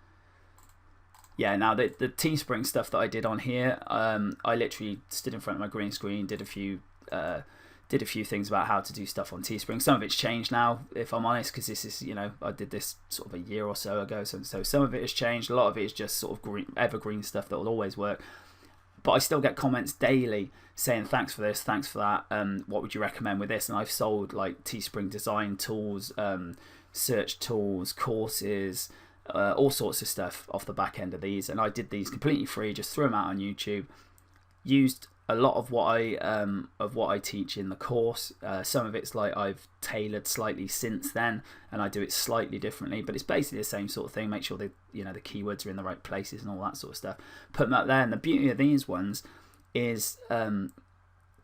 yeah, now the Teespring stuff that I did on here, I literally stood in front of my green screen, did a few things about how to do stuff on Teespring. Some of it's changed now, if I'm honest, because this is, I did this sort of a year or so ago, so some of it has changed. A lot of it is just sort of evergreen stuff that will always work. But I still get comments daily saying thanks for this, thanks for that, what would you recommend with this? And I've sold like Teespring design tools, search tools, courses, all sorts of stuff off the back end of these. And I did these completely free, just threw them out on YouTube, used a lot of what I teach in the course. Some of it's like I've tailored slightly since then, and I do it slightly differently, but it's basically the same sort of thing. Make sure the the keywords are in the right places and all that sort of stuff. Put them up there, and the beauty of these ones is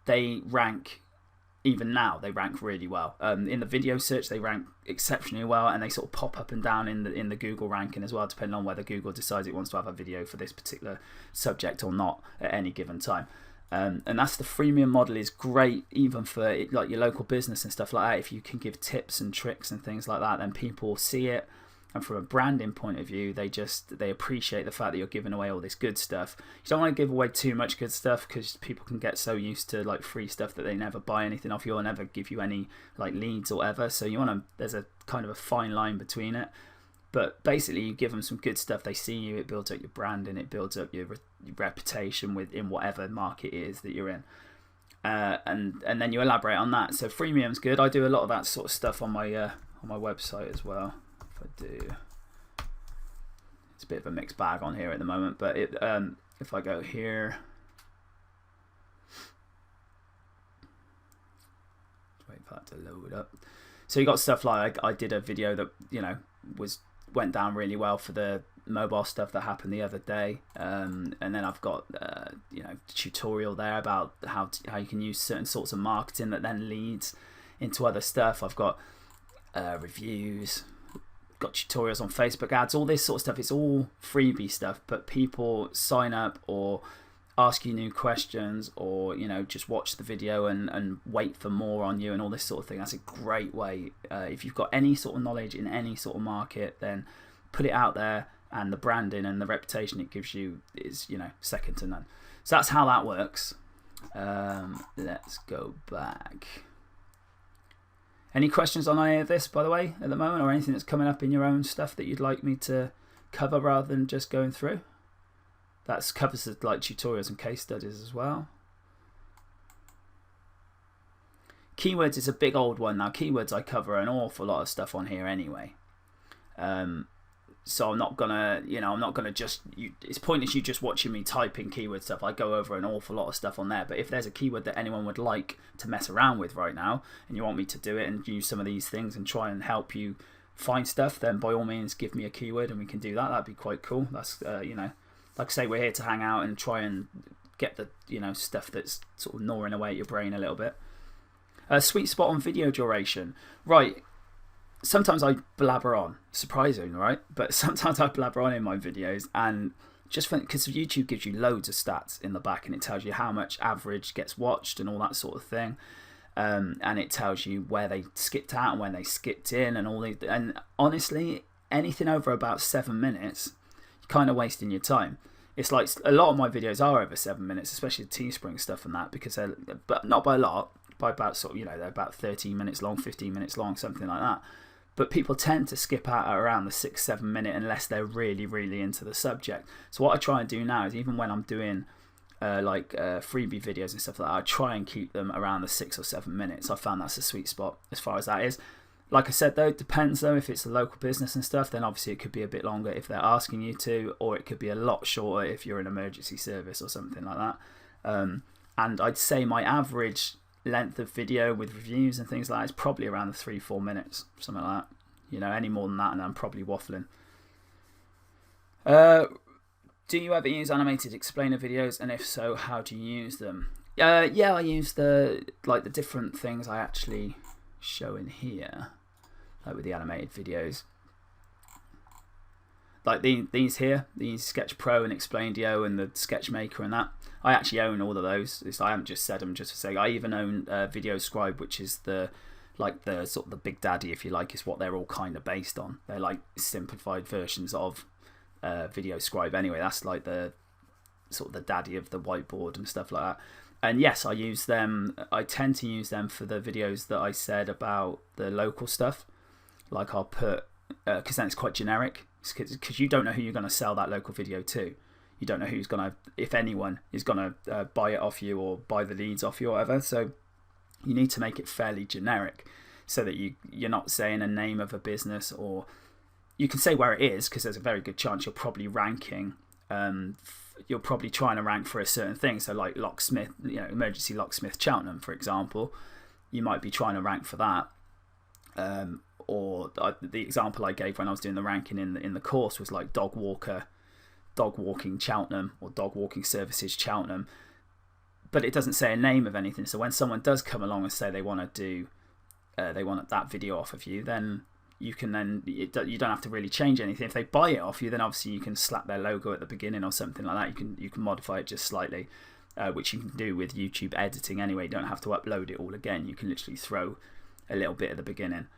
they rank. Even now, they rank really well. In the video search, they rank exceptionally well, and they sort of pop up and down in the Google ranking as well, depending on whether Google decides it wants to have a video for this particular subject or not at any given time. And that's the freemium model is great, even for like your local business and stuff like that. If you can give tips and tricks and things like that, then people see it. And from a branding point of view, they appreciate the fact that you're giving away all this good stuff. You don't want to give away too much good stuff, because people can get so used to like free stuff that they never buy anything off you or never give you any like leads or whatever. So you want to, there's a kind of a fine line between it. But basically, you give them some good stuff. They see you. It builds up your branding. It builds up your reputation within whatever market it is that you're in. And then you elaborate on that. So freemium's good. I do a lot of that sort of stuff on my website as well. It's a bit of a mixed bag on here at the moment, but if I go here, wait for that to load up. So you got stuff like I did a video that went down really well for the mobile stuff that happened the other day, and then I've got tutorial there about how you can use certain sorts of marketing that then leads into other stuff. I've got reviews. Got tutorials on Facebook ads, all this sort of stuff. It's all freebie stuff, but people sign up or ask you new questions, or just watch the video and wait for more on you and all this sort of thing. That's a great way. If you've got any sort of knowledge in any sort of market, then put it out there, and the branding and the reputation it gives you is second to none. So that's how that works. Let's go back. Any questions on any of this, by the way, at the moment, or anything that's coming up in your own stuff that you'd like me to cover rather than just going through? That covers like tutorials and case studies as well. Keywords is a big old one now. Keywords, I cover an awful lot of stuff on here anyway. So I'm not gonna, it's pointless you just watching me type in keyword stuff. I go over an awful lot of stuff on there. But if there's a keyword that anyone would like to mess around with right now, and you want me to do it and use some of these things and try and help you find stuff, then by all means give me a keyword and we can do that. That'd be quite cool. That's, like I say, we're here to hang out and try and get the, stuff that's sort of gnawing away at your brain a little bit. Sweet spot on video duration. Right. Sometimes I blabber on, surprising, right? But sometimes I blabber on in my videos, and just because YouTube gives you loads of stats in the back, and it tells you how much average gets watched and all that sort of thing, and it tells you where they skipped out and when they skipped in and all these. And honestly, anything over about 7 minutes, you're kind of wasting your time. It's like a lot of my videos are over 7 minutes, especially the Teespring stuff and that, because but not by a lot, by about sort of they're about 13 minutes long, 15 minutes long, something like that. But people tend to skip out at around the 6-7 minute unless they're really, really into the subject. So what I try and do now is, even when I'm doing freebie videos and stuff like that, I try and keep them around the 6 or 7 minutes. I found that's a sweet spot as far as that is. Like I said though, it depends though. If it's a local business and stuff, then obviously it could be a bit longer if they're asking you to, or it could be a lot shorter if you're an emergency service or something like that. And I'd say my average length of video with reviews and things like that is probably around the 3-4 minutes, something like that. Any more than that and I'm probably waffling. Do you ever use animated explainer videos, and if so, how do you use them? Yeah, I use the different things I actually show in here, like with the animated videos, like these here, these Sketch Pro and Explaindio and the Sketchmaker and that. I actually own all of those. I haven't just said them just to say. I even own VideoScribe, which is the sort of the big daddy, if you like. Is what they're all kind of based on. They're like simplified versions of Video Scribe anyway. That's like the sort of the daddy of the whiteboard and stuff like that. And yes, I use them. I tend to use them for the videos that I said about the local stuff. Like I'll put, because then it's quite generic, because you don't know who you're going to sell that local video to. You don't know who's going to, if anyone is going to buy it off you or buy the leads off you or whatever. So you need to make it fairly generic so that you're not saying a name of a business, or you can say where it is, because there's a very good chance you're probably ranking. You're probably trying to rank for a certain thing. So like locksmith, emergency locksmith Cheltenham, for example, you might be trying to rank for that. Or the example I gave when I was doing the ranking in the course was like dog walking Cheltenham, or dog walking services Cheltenham, but it doesn't say a name of anything. So when someone does come along and say they want to do, they want that video off of you, then you don't have to really change anything. If they buy it off you, then obviously you can slap their logo at the beginning or something like that. You can modify it just slightly, which you can do with YouTube editing anyway. You don't have to upload it all again. You can literally throw a little bit at the beginning,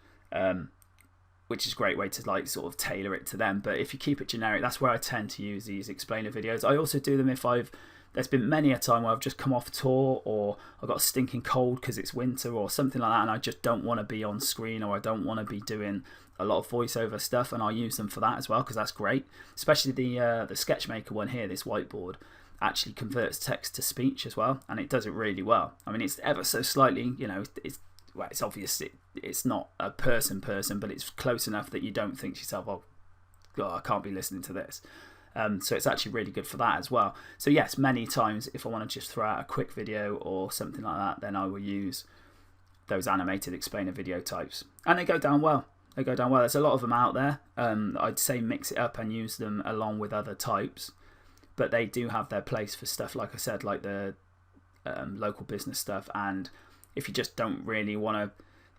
which is a great way to like sort of tailor it to them. But if you keep it generic, that's where I tend to use these explainer videos. I also do them if there's been many a time where I've just come off tour, or I've got a stinking cold because it's winter or something like that, and I just don't want to be on screen, or I don't want to be doing a lot of voiceover stuff, and I'll use them for that as well, because that's great. Especially the Sketchmaker one here, this whiteboard, actually converts text to speech as well, and it does it really well. I mean, it's ever so slightly, it's obvious it's not a person, but it's close enough that you don't think to yourself, oh God, I can't be listening to this. So it's actually really good for that as well. So yes, many times if I want to just throw out a quick video or something like that, then I will use those animated explainer video types, and they go down well. There's a lot of them out there. I'd say mix it up and use them along with other types, but they do have their place for stuff, like I said, like the local business stuff. And if you just don't really want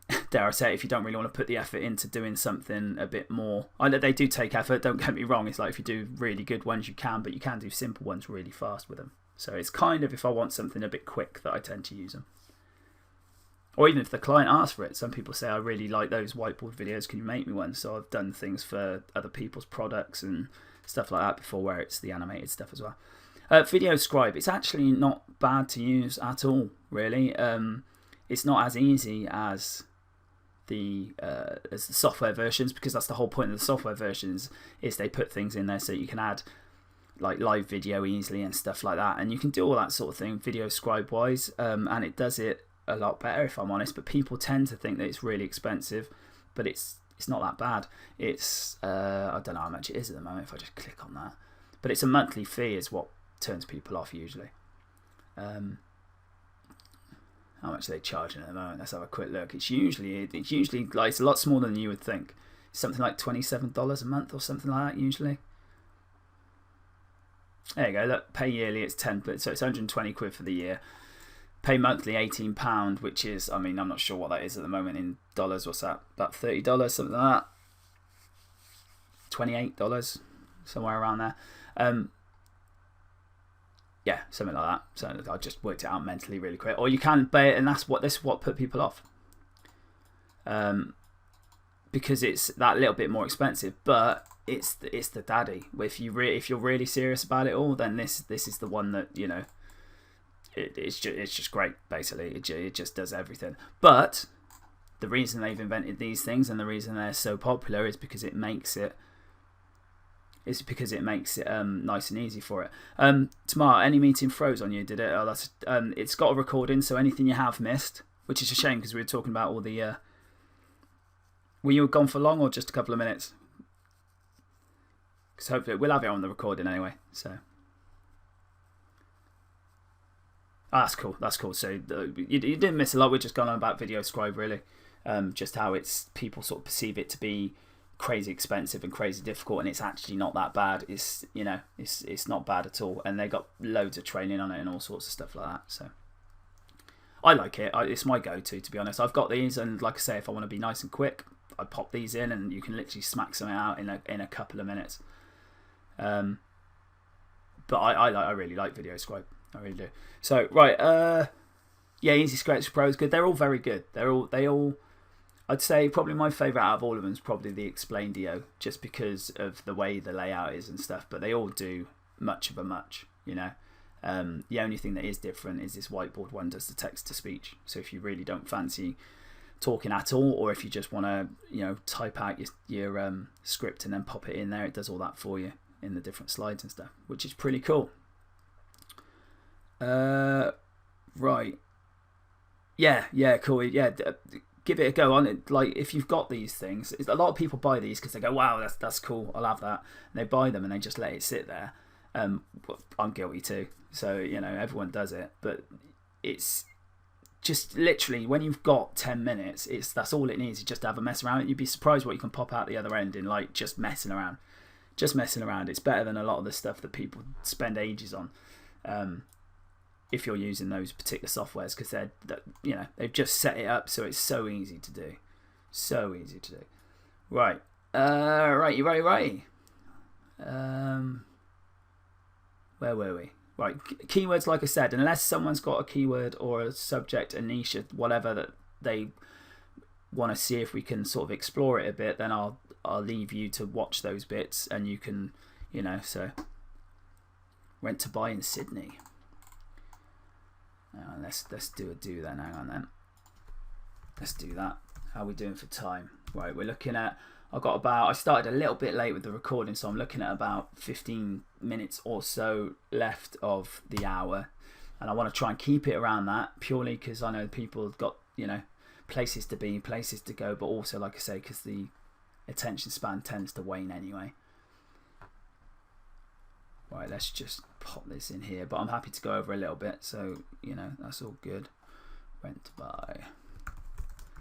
to, dare I say it, if you don't really want to put the effort into doing something a bit more, I know they do take effort, don't get me wrong. It's like if you do really good ones, you can, but you can do simple ones really fast with them. So it's kind of, if I want something a bit quick, that I tend to use them. Or even if the client asks for it. Some people say, I really like those whiteboard videos, can you make me one? So I've done things for other people's products and stuff like that before, where it's the animated stuff as well. Video Scribe, it's actually not bad to use at all, really. It's not as easy as the software versions, because that's the whole point of the software versions, is they put things in there so you can add like live video easily and stuff like that, and you can do all that sort of thing Video Scribe wise, and it does it a lot better, if I'm honest. But people tend to think that it's really expensive, but it's not that bad. It's I don't know how much it is at the moment if I just click on that, but it's a monthly fee is what turns people off usually. How much are they charging at the moment? Let's have a quick look. It's usually like, it's a lot smaller than you would think. It's something like $27 a month or something like that usually. There you go. Look, pay yearly, it's 10, so it's 120 quid for the year. Pay monthly, £18, which is, I mean, I'm not sure what that is at the moment in dollars. What's that? About $30, something like that. $28, somewhere around there. Yeah, something like that. So I just worked it out mentally really quick. Or you can pay it, and this is what put people off. Because it's that little bit more expensive, but it's the daddy. If you're really serious about it all, then this is the one that, it's just great. Basically, it just does everything. But the reason they've invented these things and the reason they're so popular is because it makes it. Nice and easy for it. Tamar, any meeting froze on you? Did it? Oh, that's it's got a recording, so anything you have missed, which is a shame because we were talking about all the. Were you gone for long or just a couple of minutes? Because hopefully we'll have it on the recording anyway. So. Oh, that's cool. That's cool. So you didn't miss a lot. We're just going on about Video Scribe really, just how it's people sort of perceive it to be crazy expensive and crazy difficult, and it's actually not that bad. It's it's not bad at all, and they got loads of training on it and all sorts of stuff like that. So I like it. It's my go-to, to be honest. I've got these, and like I say, if I want to be nice and quick, I pop these in, and you can literally smack something out in a couple of minutes. But I really like Video Scribe. I really do. So right, yeah, Easy Sketch Pro is good. They're all very good. I'd say probably my favourite out of all of them is probably the Explaindio, just because of the way the layout is and stuff. But they all do much of a much, you know. The only thing that is different is this whiteboard one does the text to speech. So if you really don't fancy talking at all, or if you just want to, you know, type out your script and then pop it in there, it does all that for you in the different slides and stuff, which is pretty cool. Right. Yeah, cool. Yeah, give it a go on it. Like, if you've got these things, a lot of people buy these because they go, wow, that's cool, I'll have that. And they buy them and they just let it sit there. I'm guilty too. So, you know, everyone does it. But it's just literally, when you've got 10 minutes, that's all it needs, is just to have a mess around. You'd be surprised what you can pop out the other end in, like, just messing around. Just messing around. It's better than a lot of the stuff that people spend ages on. If you're using those particular softwares, because you know, they've just set it up so it's so easy to do. So easy to do. Right. Right, you ready? Where were we? Right, keywords, like I said, unless someone's got a keyword or a subject, a niche, whatever that they want to see if we can sort of explore it a bit, then I'll leave you to watch those bits, and you can, you know. So, Rent to Buy in Sydney. Let's do a do then. Hang on then. Let's do that. How are we doing for time? Right, we're looking at. I started a little bit late with the recording, so I'm looking at about 15 minutes or so left of the hour, and I want to try and keep it around that, purely because I know people have got, you know, places to be, places to go, but also, like I say, because the attention span tends to wane anyway. Right, let's just pop this in here, but I'm happy to go over a little bit, so, you know, that's all good. Rent to Buy.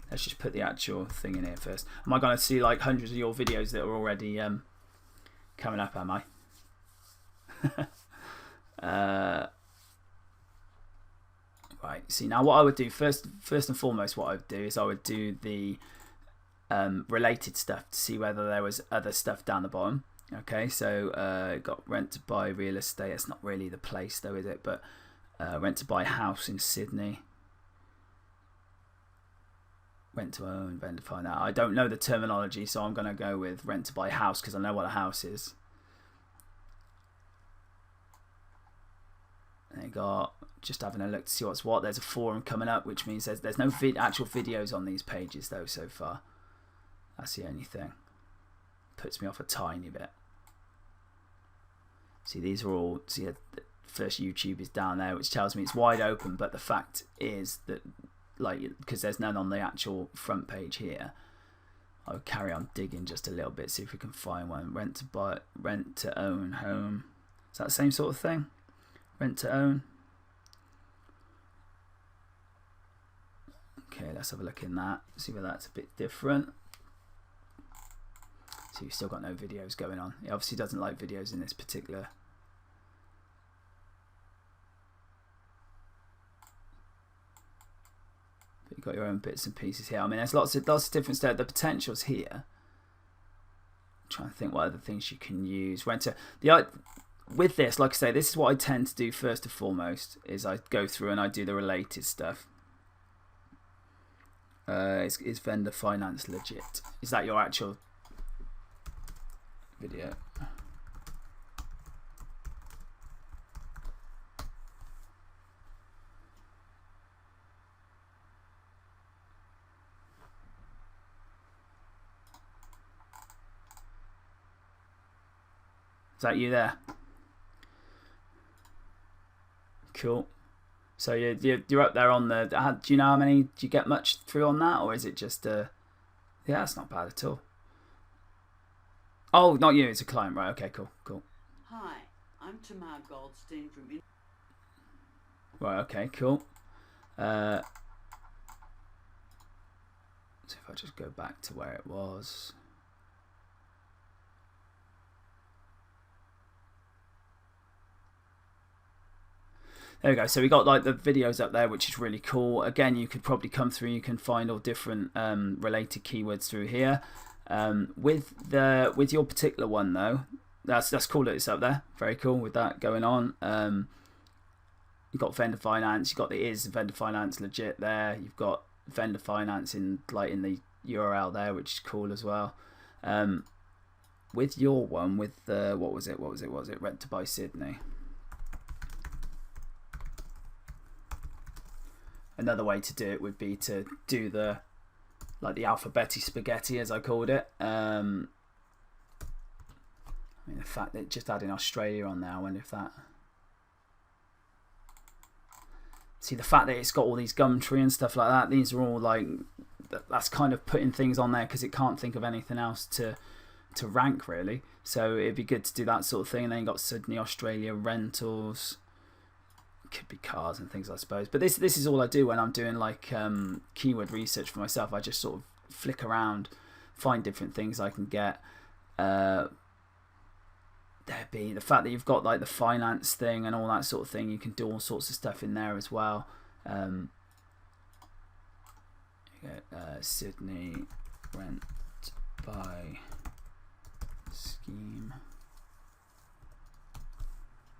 Let's just put the actual thing in here first. Am I going to see like hundreds of your videos that are already coming up, am I? Right, see, now what I would do first and foremost, what I would do is I would do the related stuff to see whether there was other stuff down the bottom. Okay, so got Rent to Buy real estate. It's not really the place though, is it? But Rent to Buy house in Sydney. Rent to own, vendor find out. I don't know the terminology, so I'm going to go with Rent to Buy house because I know what a house is. They got, just having a look to see what's what. There's a forum coming up, which means there's no actual videos on these pages though so far. That's the only thing. Puts me off a tiny bit. See, these are all. See, the first YouTube is down there, which tells me it's wide open. But the fact is that, like, because there's none on the actual front page here, I'll carry on digging just a little bit, see if we can find one. Rent to Buy, Rent to Own home. Is that the same sort of thing? Rent to own. Okay, let's have a look in that. See whether that's a bit different. So you've still got no videos going on. It obviously doesn't like videos in this particular. But you've got your own bits and pieces here. I mean, there's lots of different stuff. The potential's here. I'm trying to think what other things you can use. With this, like I say, this is what I tend to do first and foremost. Is I go through and I do the related stuff. Is vendor finance legit? Is that your actual video? Is that you there? Cool. So you're up there on the. Do you know how many? Do you get much through on that, or is it just yeah, that's not bad at all. Oh, not you. It's a client, right? Okay, cool. Hi, I'm Tamar Goldstein from. Right. Okay. Cool. So if I just go back to where it was. There we go. So we got like the videos up there, which is really cool. Again, you could probably come through. You can find all different related keywords through here. With your particular one though, that's cool that it's up there. Very cool with that going on. You've got vendor finance. You've got the is vendor finance legit there. You've got vendor finance in the URL there, which is cool as well. With your one, with the what was it? Rent to Buy Sydney. Another way to do it would be to do the the alphabetti spaghetti, as I called it. I mean, the fact that just adding Australia on there, I wonder if that. See, the fact that it's got all these Gumtree and stuff like that, these are all that's kind of putting things on there because it can't think of anything else to rank really. So it'd be good to do that sort of thing. And then you got Sydney, Australia, rentals. Could be cars and things, I suppose. But this is all I do when I'm doing keyword research for myself. I just sort of flick around, find different things I can get. There'd be the fact that you've got the finance thing and all that sort of thing. You can do all sorts of stuff in there as well. You get Sydney rent by scheme.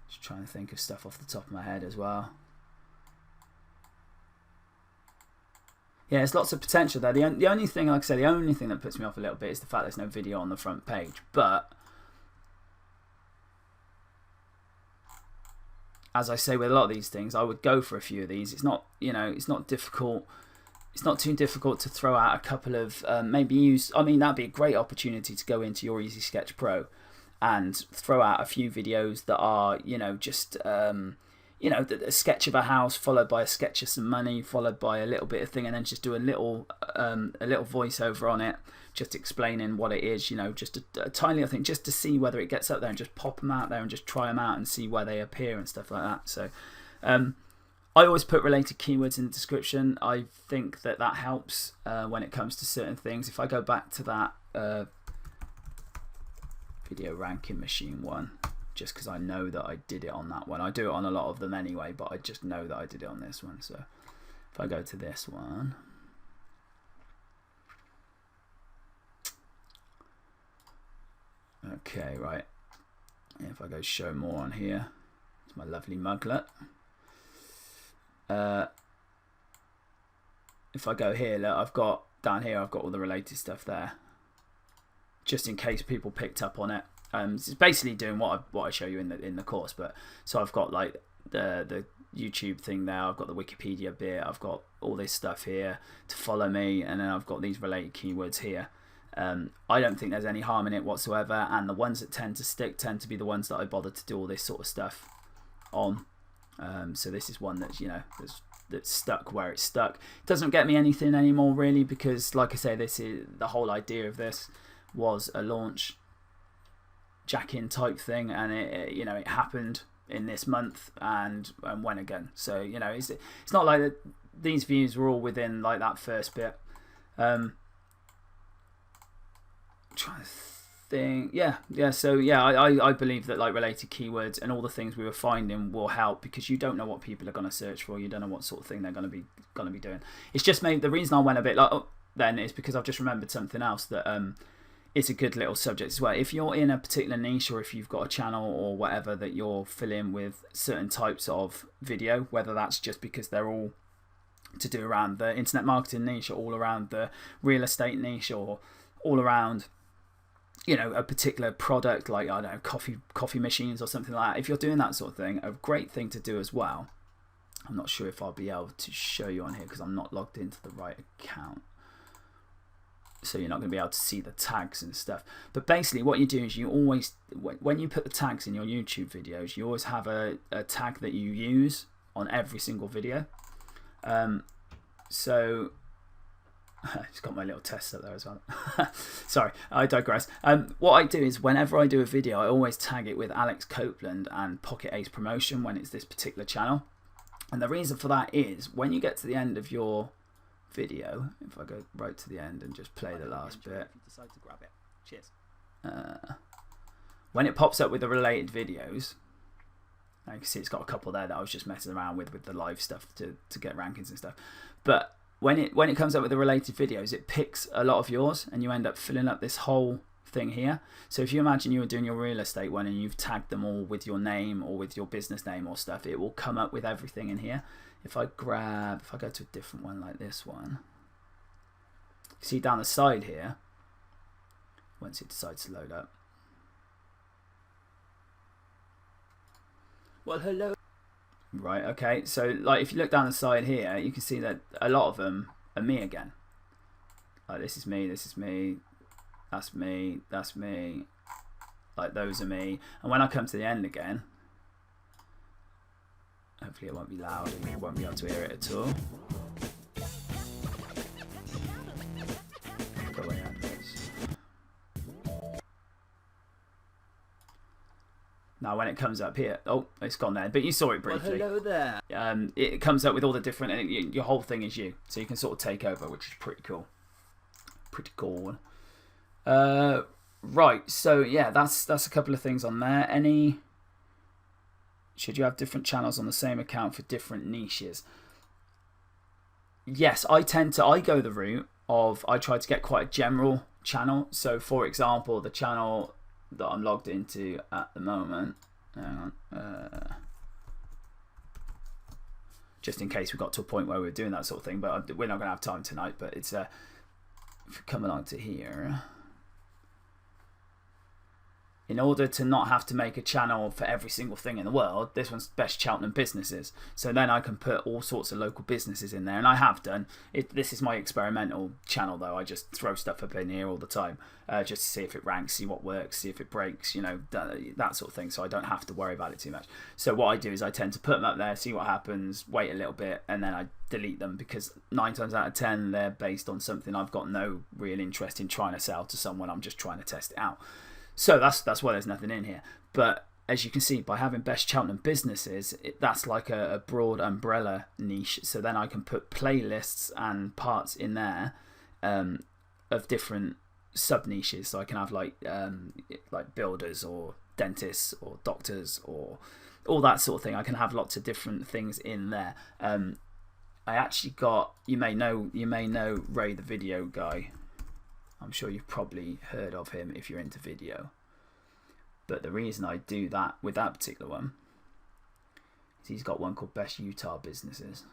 Just trying to think of stuff off the top of my head as well. Yeah, there's lots of potential there. The only thing, like I said, the only thing that puts me off a little bit is the fact there's no video on the front page. But as I say with a lot of these things, I would go for a few of these. It's not, it's not difficult. It's not too difficult to throw out a couple of maybe use. I mean, that'd be a great opportunity to go into your Easy Sketch Pro and throw out a few videos that are, just a sketch of a house followed by a sketch of some money followed by a little bit of thing, and then just do a little voiceover on it, just explaining what it is. Just a tiny little thing, just to see whether it gets up there, and just pop them out there and just try them out and see where they appear and stuff like that. So I always put related keywords in the description. I think that helps when it comes to certain things. If I go back to that video ranking machine one, just because I know that I did it on that one. I do it on a lot of them anyway, but I just know that I did it on this one. So if I go to this one, okay, right. If I go show more on here, it's my lovely muglet. If I go here, look, I've got down here, I've got all the related stuff there, just in case people picked up on it. It's basically doing what I show you in the course. But so I've got the YouTube thing there, I've got the Wikipedia bit, I've got all this stuff here to follow me, and then I've got these related keywords here. I don't think there's any harm in it whatsoever, and the ones that tend to stick tend to be the ones that I bother to do all this sort of stuff on. So this is one that's that's stuck where it's stuck. It doesn't get me anything anymore really, because like I say, this is the whole idea of this was a launch jack-in type thing, and it happened in this month and went again. So it's not like these views were all within that first bit. Trying to think, so I believe that related keywords and all the things we were finding will help, because you don't know what people are going to search for. You don't know what sort of thing they're going to be doing. It's just maybe the reason I went a bit then is because I've just remembered something else that it's a good little subject as well. If you're in a particular niche, or if you've got a channel or whatever that you're filling with certain types of video, whether that's just because they're all to do around the internet marketing niche, or all around the real estate niche, or all around a particular product, like I don't know, coffee machines or something like that. If you're doing that sort of thing, a great thing to do as well. I'm not sure if I'll be able to show you on here because I'm not logged into the right account, so you're not going to be able to see the tags and stuff. But basically what you do is you always, when you put the tags in your YouTube videos, you always have a tag that you use on every single video. So just got my little test up there as well. Sorry, I digress. What I do is whenever I do a video, I always tag it with Alex Copeland and Pocket Ace Promotion when it's this particular channel. And the reason for that is when you get to the end of your video, if I go right to the end and just play the last bit, decide to grab it. Cheers. When it pops up with the related videos, you can see it's got a couple there that I was just messing around with the live stuff to get rankings and stuff. But when it comes up with the related videos, it picks a lot of yours, and you end up filling up this whole thing here. So if you imagine you were doing your real estate one and you've tagged them all with your name or with your business name or stuff, it will come up with everything in here. If I go to a different one like this one, See down the side here, once it decides to load up. Well, hello. Right, okay, so like if you look down the side here, you can see that a lot of them are me again. Like this is me, that's me, that's me, like those are me. And when I come to the end again, hopefully it won't be loud and you won't be able to hear it at all. Go away, adverts. Now when it comes up here, oh, it's gone there, but you saw it briefly. Well, hello there. It comes up with all the different, and your whole thing is you, so you can sort of take over, which is pretty cool. Pretty cool. Right, so yeah, that's a couple of things on there. Should you have different channels on the same account for different niches? Yes, I go the route of, I try to get quite a general channel. So for example, the channel that I'm logged into at the moment, hang on, just in case we got to a point where we're doing that sort of thing, but we're not going to have time tonight. But it's if we come along to here, in order to not have to make a channel for every single thing in the world, this one's Best Cheltenham Businesses. So then I can put all sorts of local businesses in there, and I have done. This is my experimental channel though. I just throw stuff up in here all the time, just to see if it ranks, see what works, see if it breaks, you know, that sort of thing. So I don't have to worry about it too much. So what I do is I tend to put them up there, see what happens, wait a little bit, and then I delete them, because 9 times out of 10 they're based on something I've got no real interest in trying to sell to someone. I'm just trying to test it out. So that's why there's nothing in here. But as you can see, by having Best Cheltenham Businesses, that's like a broad umbrella niche. So then I can put playlists and parts in there of different sub niches. So I can have like builders or dentists or doctors or all that sort of thing. I can have lots of different things in there. I actually got, you may know Ray the Video Guy. I'm sure you've probably heard of him if you're into video. But the reason I do that with that particular one is he's got one called Best Utah Businesses.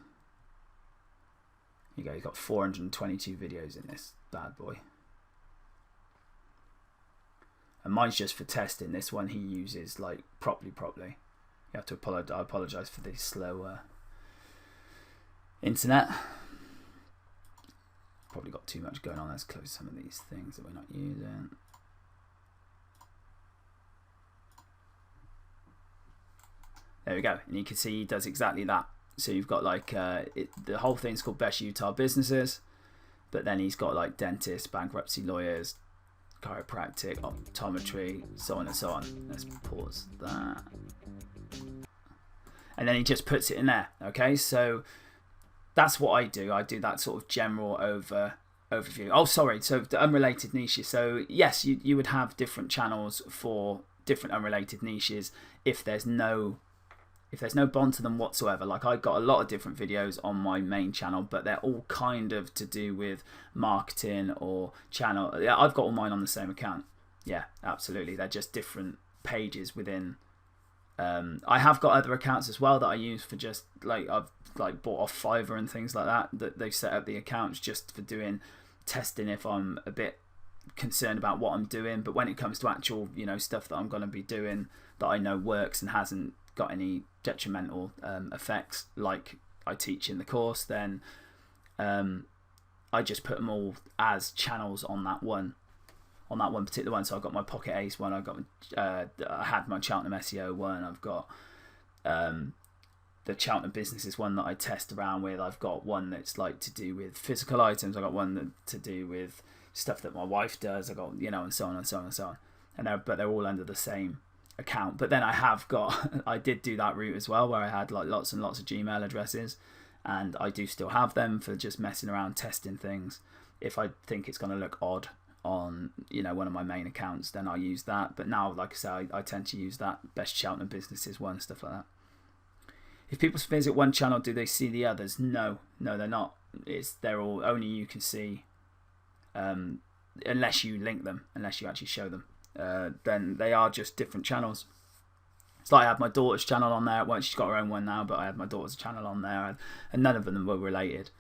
Here you go, he's got 422 videos in this bad boy. And mine's just for testing. This one he uses like properly. You have to apologize. I apologize for the slow internet. Probably got too much going on. Let's close some of these things that we're not using. There we go, and you can see he does exactly that. So you've got like the whole thing's called Best Utah Businesses, but then he's got like dentists, bankruptcy lawyers, chiropractic, optometry, so on and so on. Let's pause that, and then he just puts it in there. Okay, so that's what I do. I do that sort of general overview. Oh, sorry. So the unrelated niches. So yes, you would have different channels for different unrelated niches if there's no bond to them whatsoever. Like I got a lot of different videos on my main channel, but they're all kind of to do with marketing or channel. Yeah, I've got all mine on the same account. Yeah, absolutely. They're just different pages within. I have got other accounts as well that I use for just like I've like bought off Fiverr and things like that. That they've set up the accounts just for doing testing if I'm a bit concerned about what I'm doing. But when it comes to actual, you know, stuff that I'm going to be doing that I know works and hasn't got any detrimental effects, like I teach in the course, then I just put them all as channels on that one particular one. So I've got my Pocket Ace one, I had my Cheltenham SEO one, I've got the Cheltenham Businesses one that I test around with, I've got one that's like to do with physical items, I've got one that to do with stuff that my wife does, I got, you know, and so on and so on and so on, and but they're all under the same account. But then I have got I did do that route as well, where I had like lots and lots of Gmail addresses, and I do still have them for just messing around, testing things. If I think it's going to look odd on, you know, one of my main accounts, then I'll use that. But now, like I say, I tend to use that Best Cheltenham Businesses one, stuff like that. If people visit one channel, do they see the others? No, they're not. They're all, only you can see, unless you link them, unless you actually show them. Then they are just different channels. It's like I had my daughter's channel on there. Well, she's got her own one now, but I had my daughter's channel on there, and none of them were related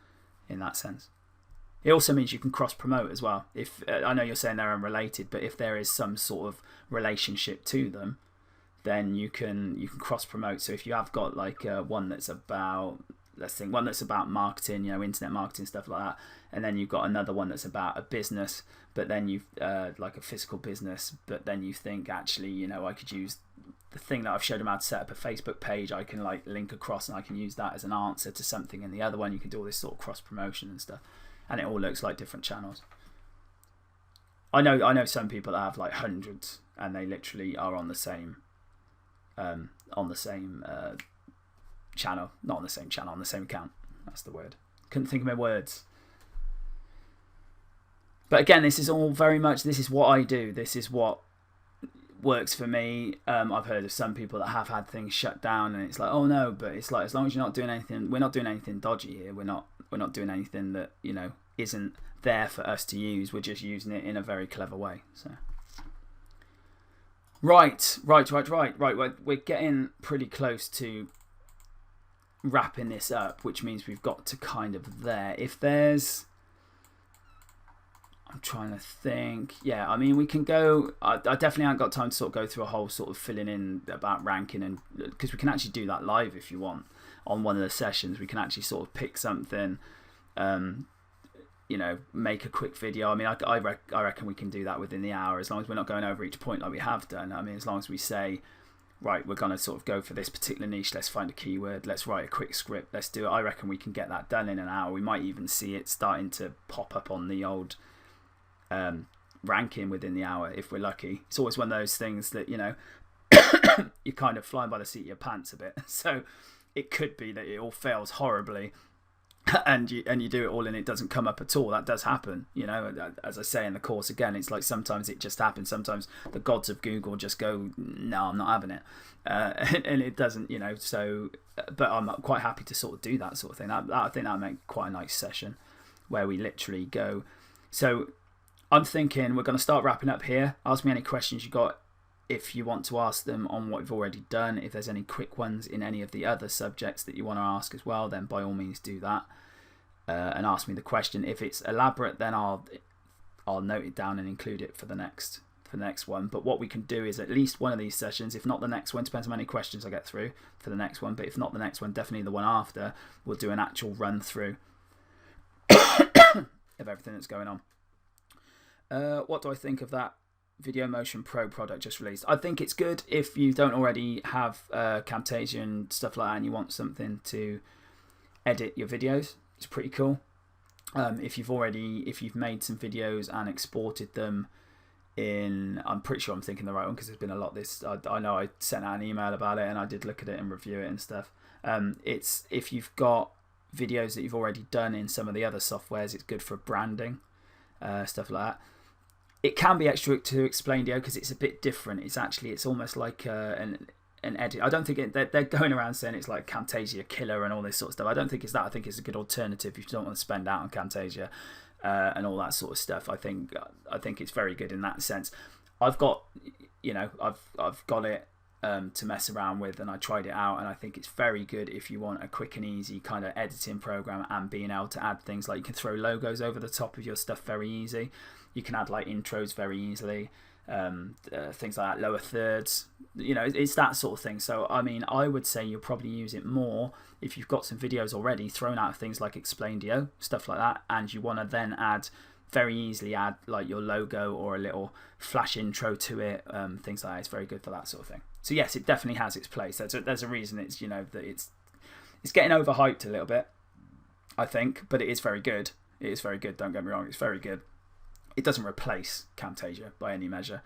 in that sense. It also means you can cross promote as well. If I know you're saying they're unrelated, but if there is some sort of relationship to them, then you can cross promote. So if you have got like one that's about, let's think, one that's about marketing, internet marketing, stuff like that, and then you've got another one that's about a business, but then you've like a physical business, but then you think, actually, I could use the thing that I've showed them how to set up a Facebook page. I can like link across and I can use that as an answer to something in the other one. You can do all this sort of cross promotion and stuff, and it all looks like different channels. I know some people that have like hundreds and they literally are on the same channel, not on the same channel, on the same account. That's the word. Couldn't think of my words. But again, this is all very much, this is what I do. This is what works for me. I've heard of some people that have had things shut down, and it's like, oh no, but it's like, as long as you're not doing anything, we're not doing anything dodgy here. We're not doing anything that isn't there for us to use. We're just using it in a very clever way. So right. We're getting pretty close to wrapping this up, which means we've got to kind of there. If there's, I'm trying to think. Yeah, I mean, we can go. I definitely haven't got time to sort of go through a whole sort of filling in about ranking, and because we can actually do that live if you want on one of the sessions. We can actually sort of pick something, make a quick video. I mean, I reckon we can do that within the hour, as long as we're not going over each point like we have done. I mean, as long as we say, right, we're going to sort of go for this particular niche, let's find a keyword, let's write a quick script, let's do it. I reckon we can get that done in an hour. We might even see it starting to pop up on the old ranking within the hour if we're lucky. It's always one of those things that, you're kind of flying by the seat of your pants a bit. So it could be that it all fails horribly and you do it all and it doesn't come up at all. That does happen, as I say in the course. Again, it's like sometimes it just happens. Sometimes the gods of Google just go, no, I'm not having it, and it doesn't, so, but I'm quite happy to sort of do that sort of thing. I think that'll make quite a nice session where we literally go. So I'm thinking we're going to start wrapping up here. Ask me any questions you got if you want to ask them on what we've already done. If there's any quick ones in any of the other subjects that you want to ask as well, then by all means do that, and ask me the question. If it's elaborate, then I'll note it down and include it for the next one. But what we can do is at least one of these sessions, if not the next one, depends on how many questions I get through for the next one, but if not the next one, definitely the one after, we'll do an actual run through of everything that's going on. What do I think of that VideoMotion Pro product just released? I think it's good. If you don't already have Camtasia and stuff like that and you want something to edit your videos, it's pretty cool. If you've made some videos and exported them in, I'm pretty sure I'm thinking the right one because there's been a lot this, I know I sent out an email about it and I did look at it and review it and stuff. It's, if you've got videos that you've already done in some of the other softwares, it's good for branding, stuff like that. It can be extra to Explaindio because it's a bit different. It's almost like an edit. I don't think they're going around saying it's like Camtasia killer and all this sort of stuff. I don't think it's that. I think it's a good alternative if you don't want to spend out on Camtasia and all that sort of stuff. I think it's very good in that sense. I've got I've got it to mess around with, and I tried it out, and I think it's very good if you want a quick and easy kind of editing program and being able to add things like you can throw logos over the top of your stuff very easy. You can add like intros very easily, things like that, lower thirds, it's that sort of thing. So I mean, I would say you'll probably use it more if you've got some videos already thrown out of things like Explaindio, stuff like that, and you want to then very easily add like your logo or a little flash intro to it, things like that. It's very good for that sort of thing. So yes, it definitely has its place. There's a reason it's that it's getting overhyped a little bit, I think, but it is very good. It is very good. Don't get me wrong, it's very good. It doesn't replace Camtasia by any measure,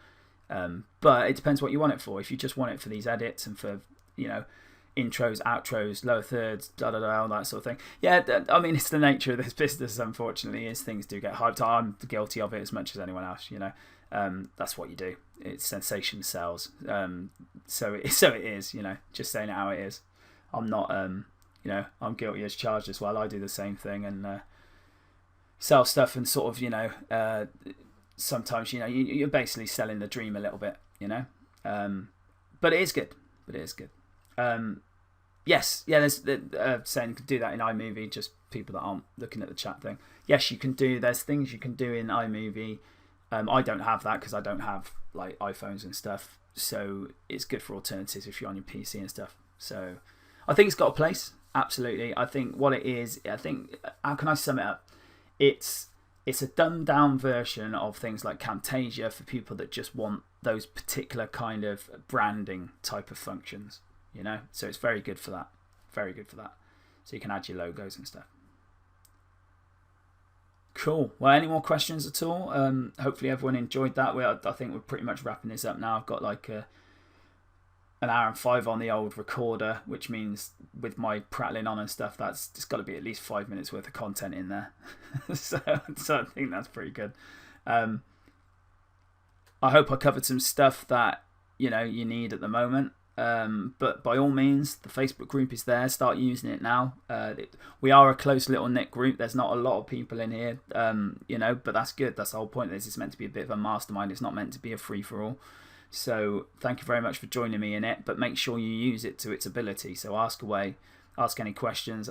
but it depends what you want it for. If you just want it for these edits and for intros, outros, lower thirds, all that sort of thing. Yeah, I mean, it's the nature of this business, unfortunately, is things do get hyped. I'm guilty of it as much as anyone else, that's what you do. It's sensation sells. So it is, just saying it how it is. I'm not, I'm guilty as charged as well. I do the same thing and sell stuff and sort of, sometimes, you're basically selling the dream a little bit, but it is good. Yes, yeah, there's saying you can do that in iMovie, just people that aren't looking at the chat thing. Yes, you can do, there's things you can do in iMovie. I don't have that because I don't have like iPhones and stuff, so it's good for alternatives if you're on your PC and stuff. So I think it's got a place, absolutely. I think what it is, how can I sum it up? It's a dumbed down version of things like Camtasia for people that just want those particular kind of branding type of functions, you know? So it's very good for that. Very good for that. So you can add your logos and stuff. Cool. Well, any more questions at all? Hopefully everyone enjoyed that. I think we're pretty much wrapping this up now. I've got like an hour and 5 on the old recorder, which means with my prattling on and stuff, that's just got to be at least 5 minutes worth of content in there. so I think that's pretty good. I hope I covered some stuff that you need at the moment. But by all means, the Facebook group is there. Start using it now. We are a close little knit group. There's not a lot of people in here, but that's good. That's the whole point. This is meant to be a bit of a mastermind. It's not meant to be a free for all. So thank you very much for joining me in it. But make sure you use it to its ability. So ask away, ask any questions,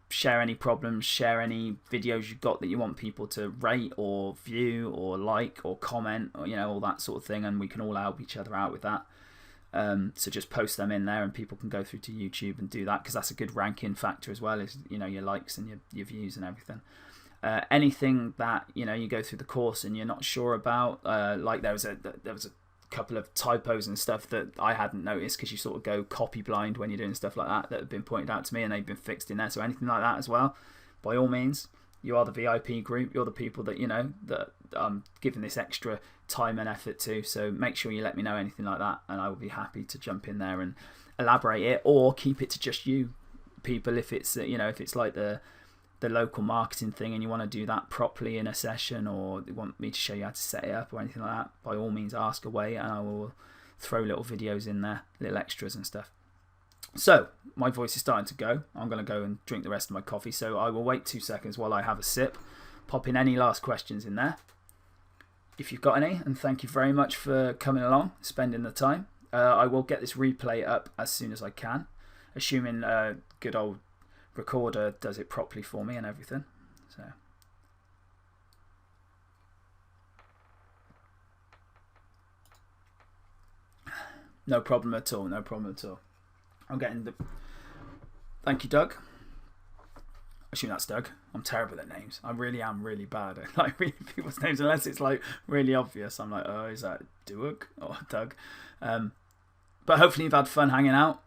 share any problems, share any videos you've got that you want people to rate or view or like or comment or all that sort of thing, and we can all help each other out with that. So just post them in there and people can go through to YouTube and do that, because that's a good ranking factor as well, is your likes and your views and everything. Anything that you go through the course and you're not sure about, like there was a couple of typos and stuff that I hadn't noticed, because you sort of go copy blind when you're doing stuff like that have been pointed out to me and they've been fixed in there. So anything like that as well, by all means, you are the VIP group. You're the people that that I'm giving this extra time and effort to. So make sure you let me know anything like that, and I will be happy to jump in there and elaborate it, or keep it to just you people if it's if it's like the local marketing thing and you want to do that properly in a session, or you want me to show you how to set it up or anything like that. By all means, ask away, and I will throw little videos in there, little extras and stuff. So my voice is starting to go. I'm going to go and drink the rest of my coffee, so I will wait 2 seconds while I have a sip. Pop in any last questions in there if you've got any, and thank you very much for coming along, spending the time. I will get this replay up as soon as I can, assuming good old recorder does it properly for me and everything. So no problem at all, no problem at all. I'm getting the... Thank you, Doug. I assume that's Doug. I'm terrible at names. I really am really bad at like reading people's names, unless it's like really obvious. I'm like, oh, is that Doug or Doug? But hopefully you've had fun hanging out,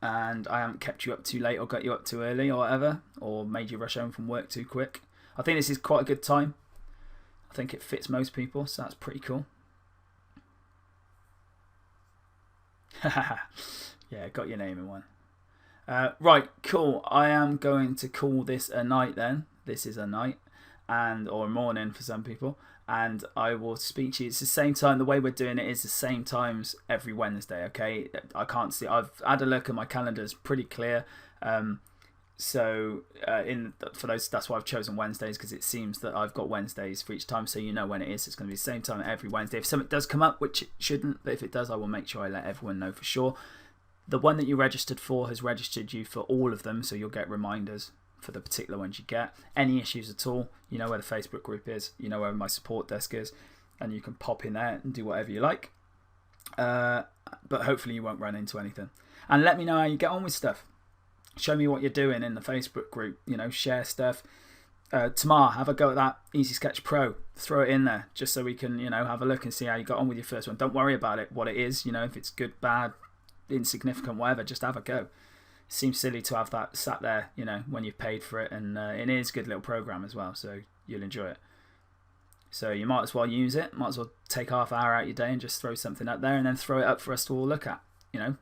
and I haven't kept you up too late or got you up too early or whatever, or made you rush home from work too quick. I think this is quite a good time. I think it fits most people, so that's pretty cool. Yeah, got your name in one. Right, cool. I am going to call this a night then. This is a night, or a morning for some people. And I will speak to you. It's the same time. The way we're doing it is the same times every Wednesday, okay? I can't see. I've had a look at my calendar. It's pretty clear. So for those, that's why I've chosen Wednesdays, because it seems that I've got Wednesdays for each time, so you know when it is. It's going to be the same time every Wednesday. If something does come up, which it shouldn't, but if it does, I will make sure I let everyone know for sure. The one that you registered for has registered you for all of them, so you'll get reminders for the particular ones you get. Any issues at all, you know where the Facebook group is, you know where my support desk is, and you can pop in there and do whatever you like. But hopefully you won't run into anything. And let me know how you get on with stuff. Show me what you're doing in the Facebook group, share stuff. Tamar, have a go at that Easy Sketch Pro. Throw it in there just so we can, have a look and see how you got on with your first one. Don't worry about it, what it is, if it's good, bad, insignificant, whatever, just have a go. It seems silly to have that sat there, when you've paid for it, and it is a good little program as well, so you'll enjoy it. So you might as well use it, might as well take half an hour out of your day and just throw something up there and then throw it up for us to all look at,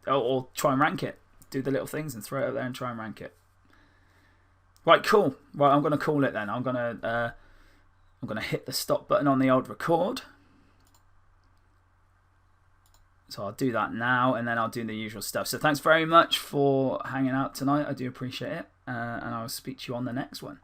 or try and rank it. Do the little things and throw it up there and try and rank it. Right, cool. Right, I'm going to call it then. I'm going to hit the stop button on the old record. So I'll do that now, and then I'll do the usual stuff. So thanks very much for hanging out tonight. I do appreciate it, and I'll speak to you on the next one.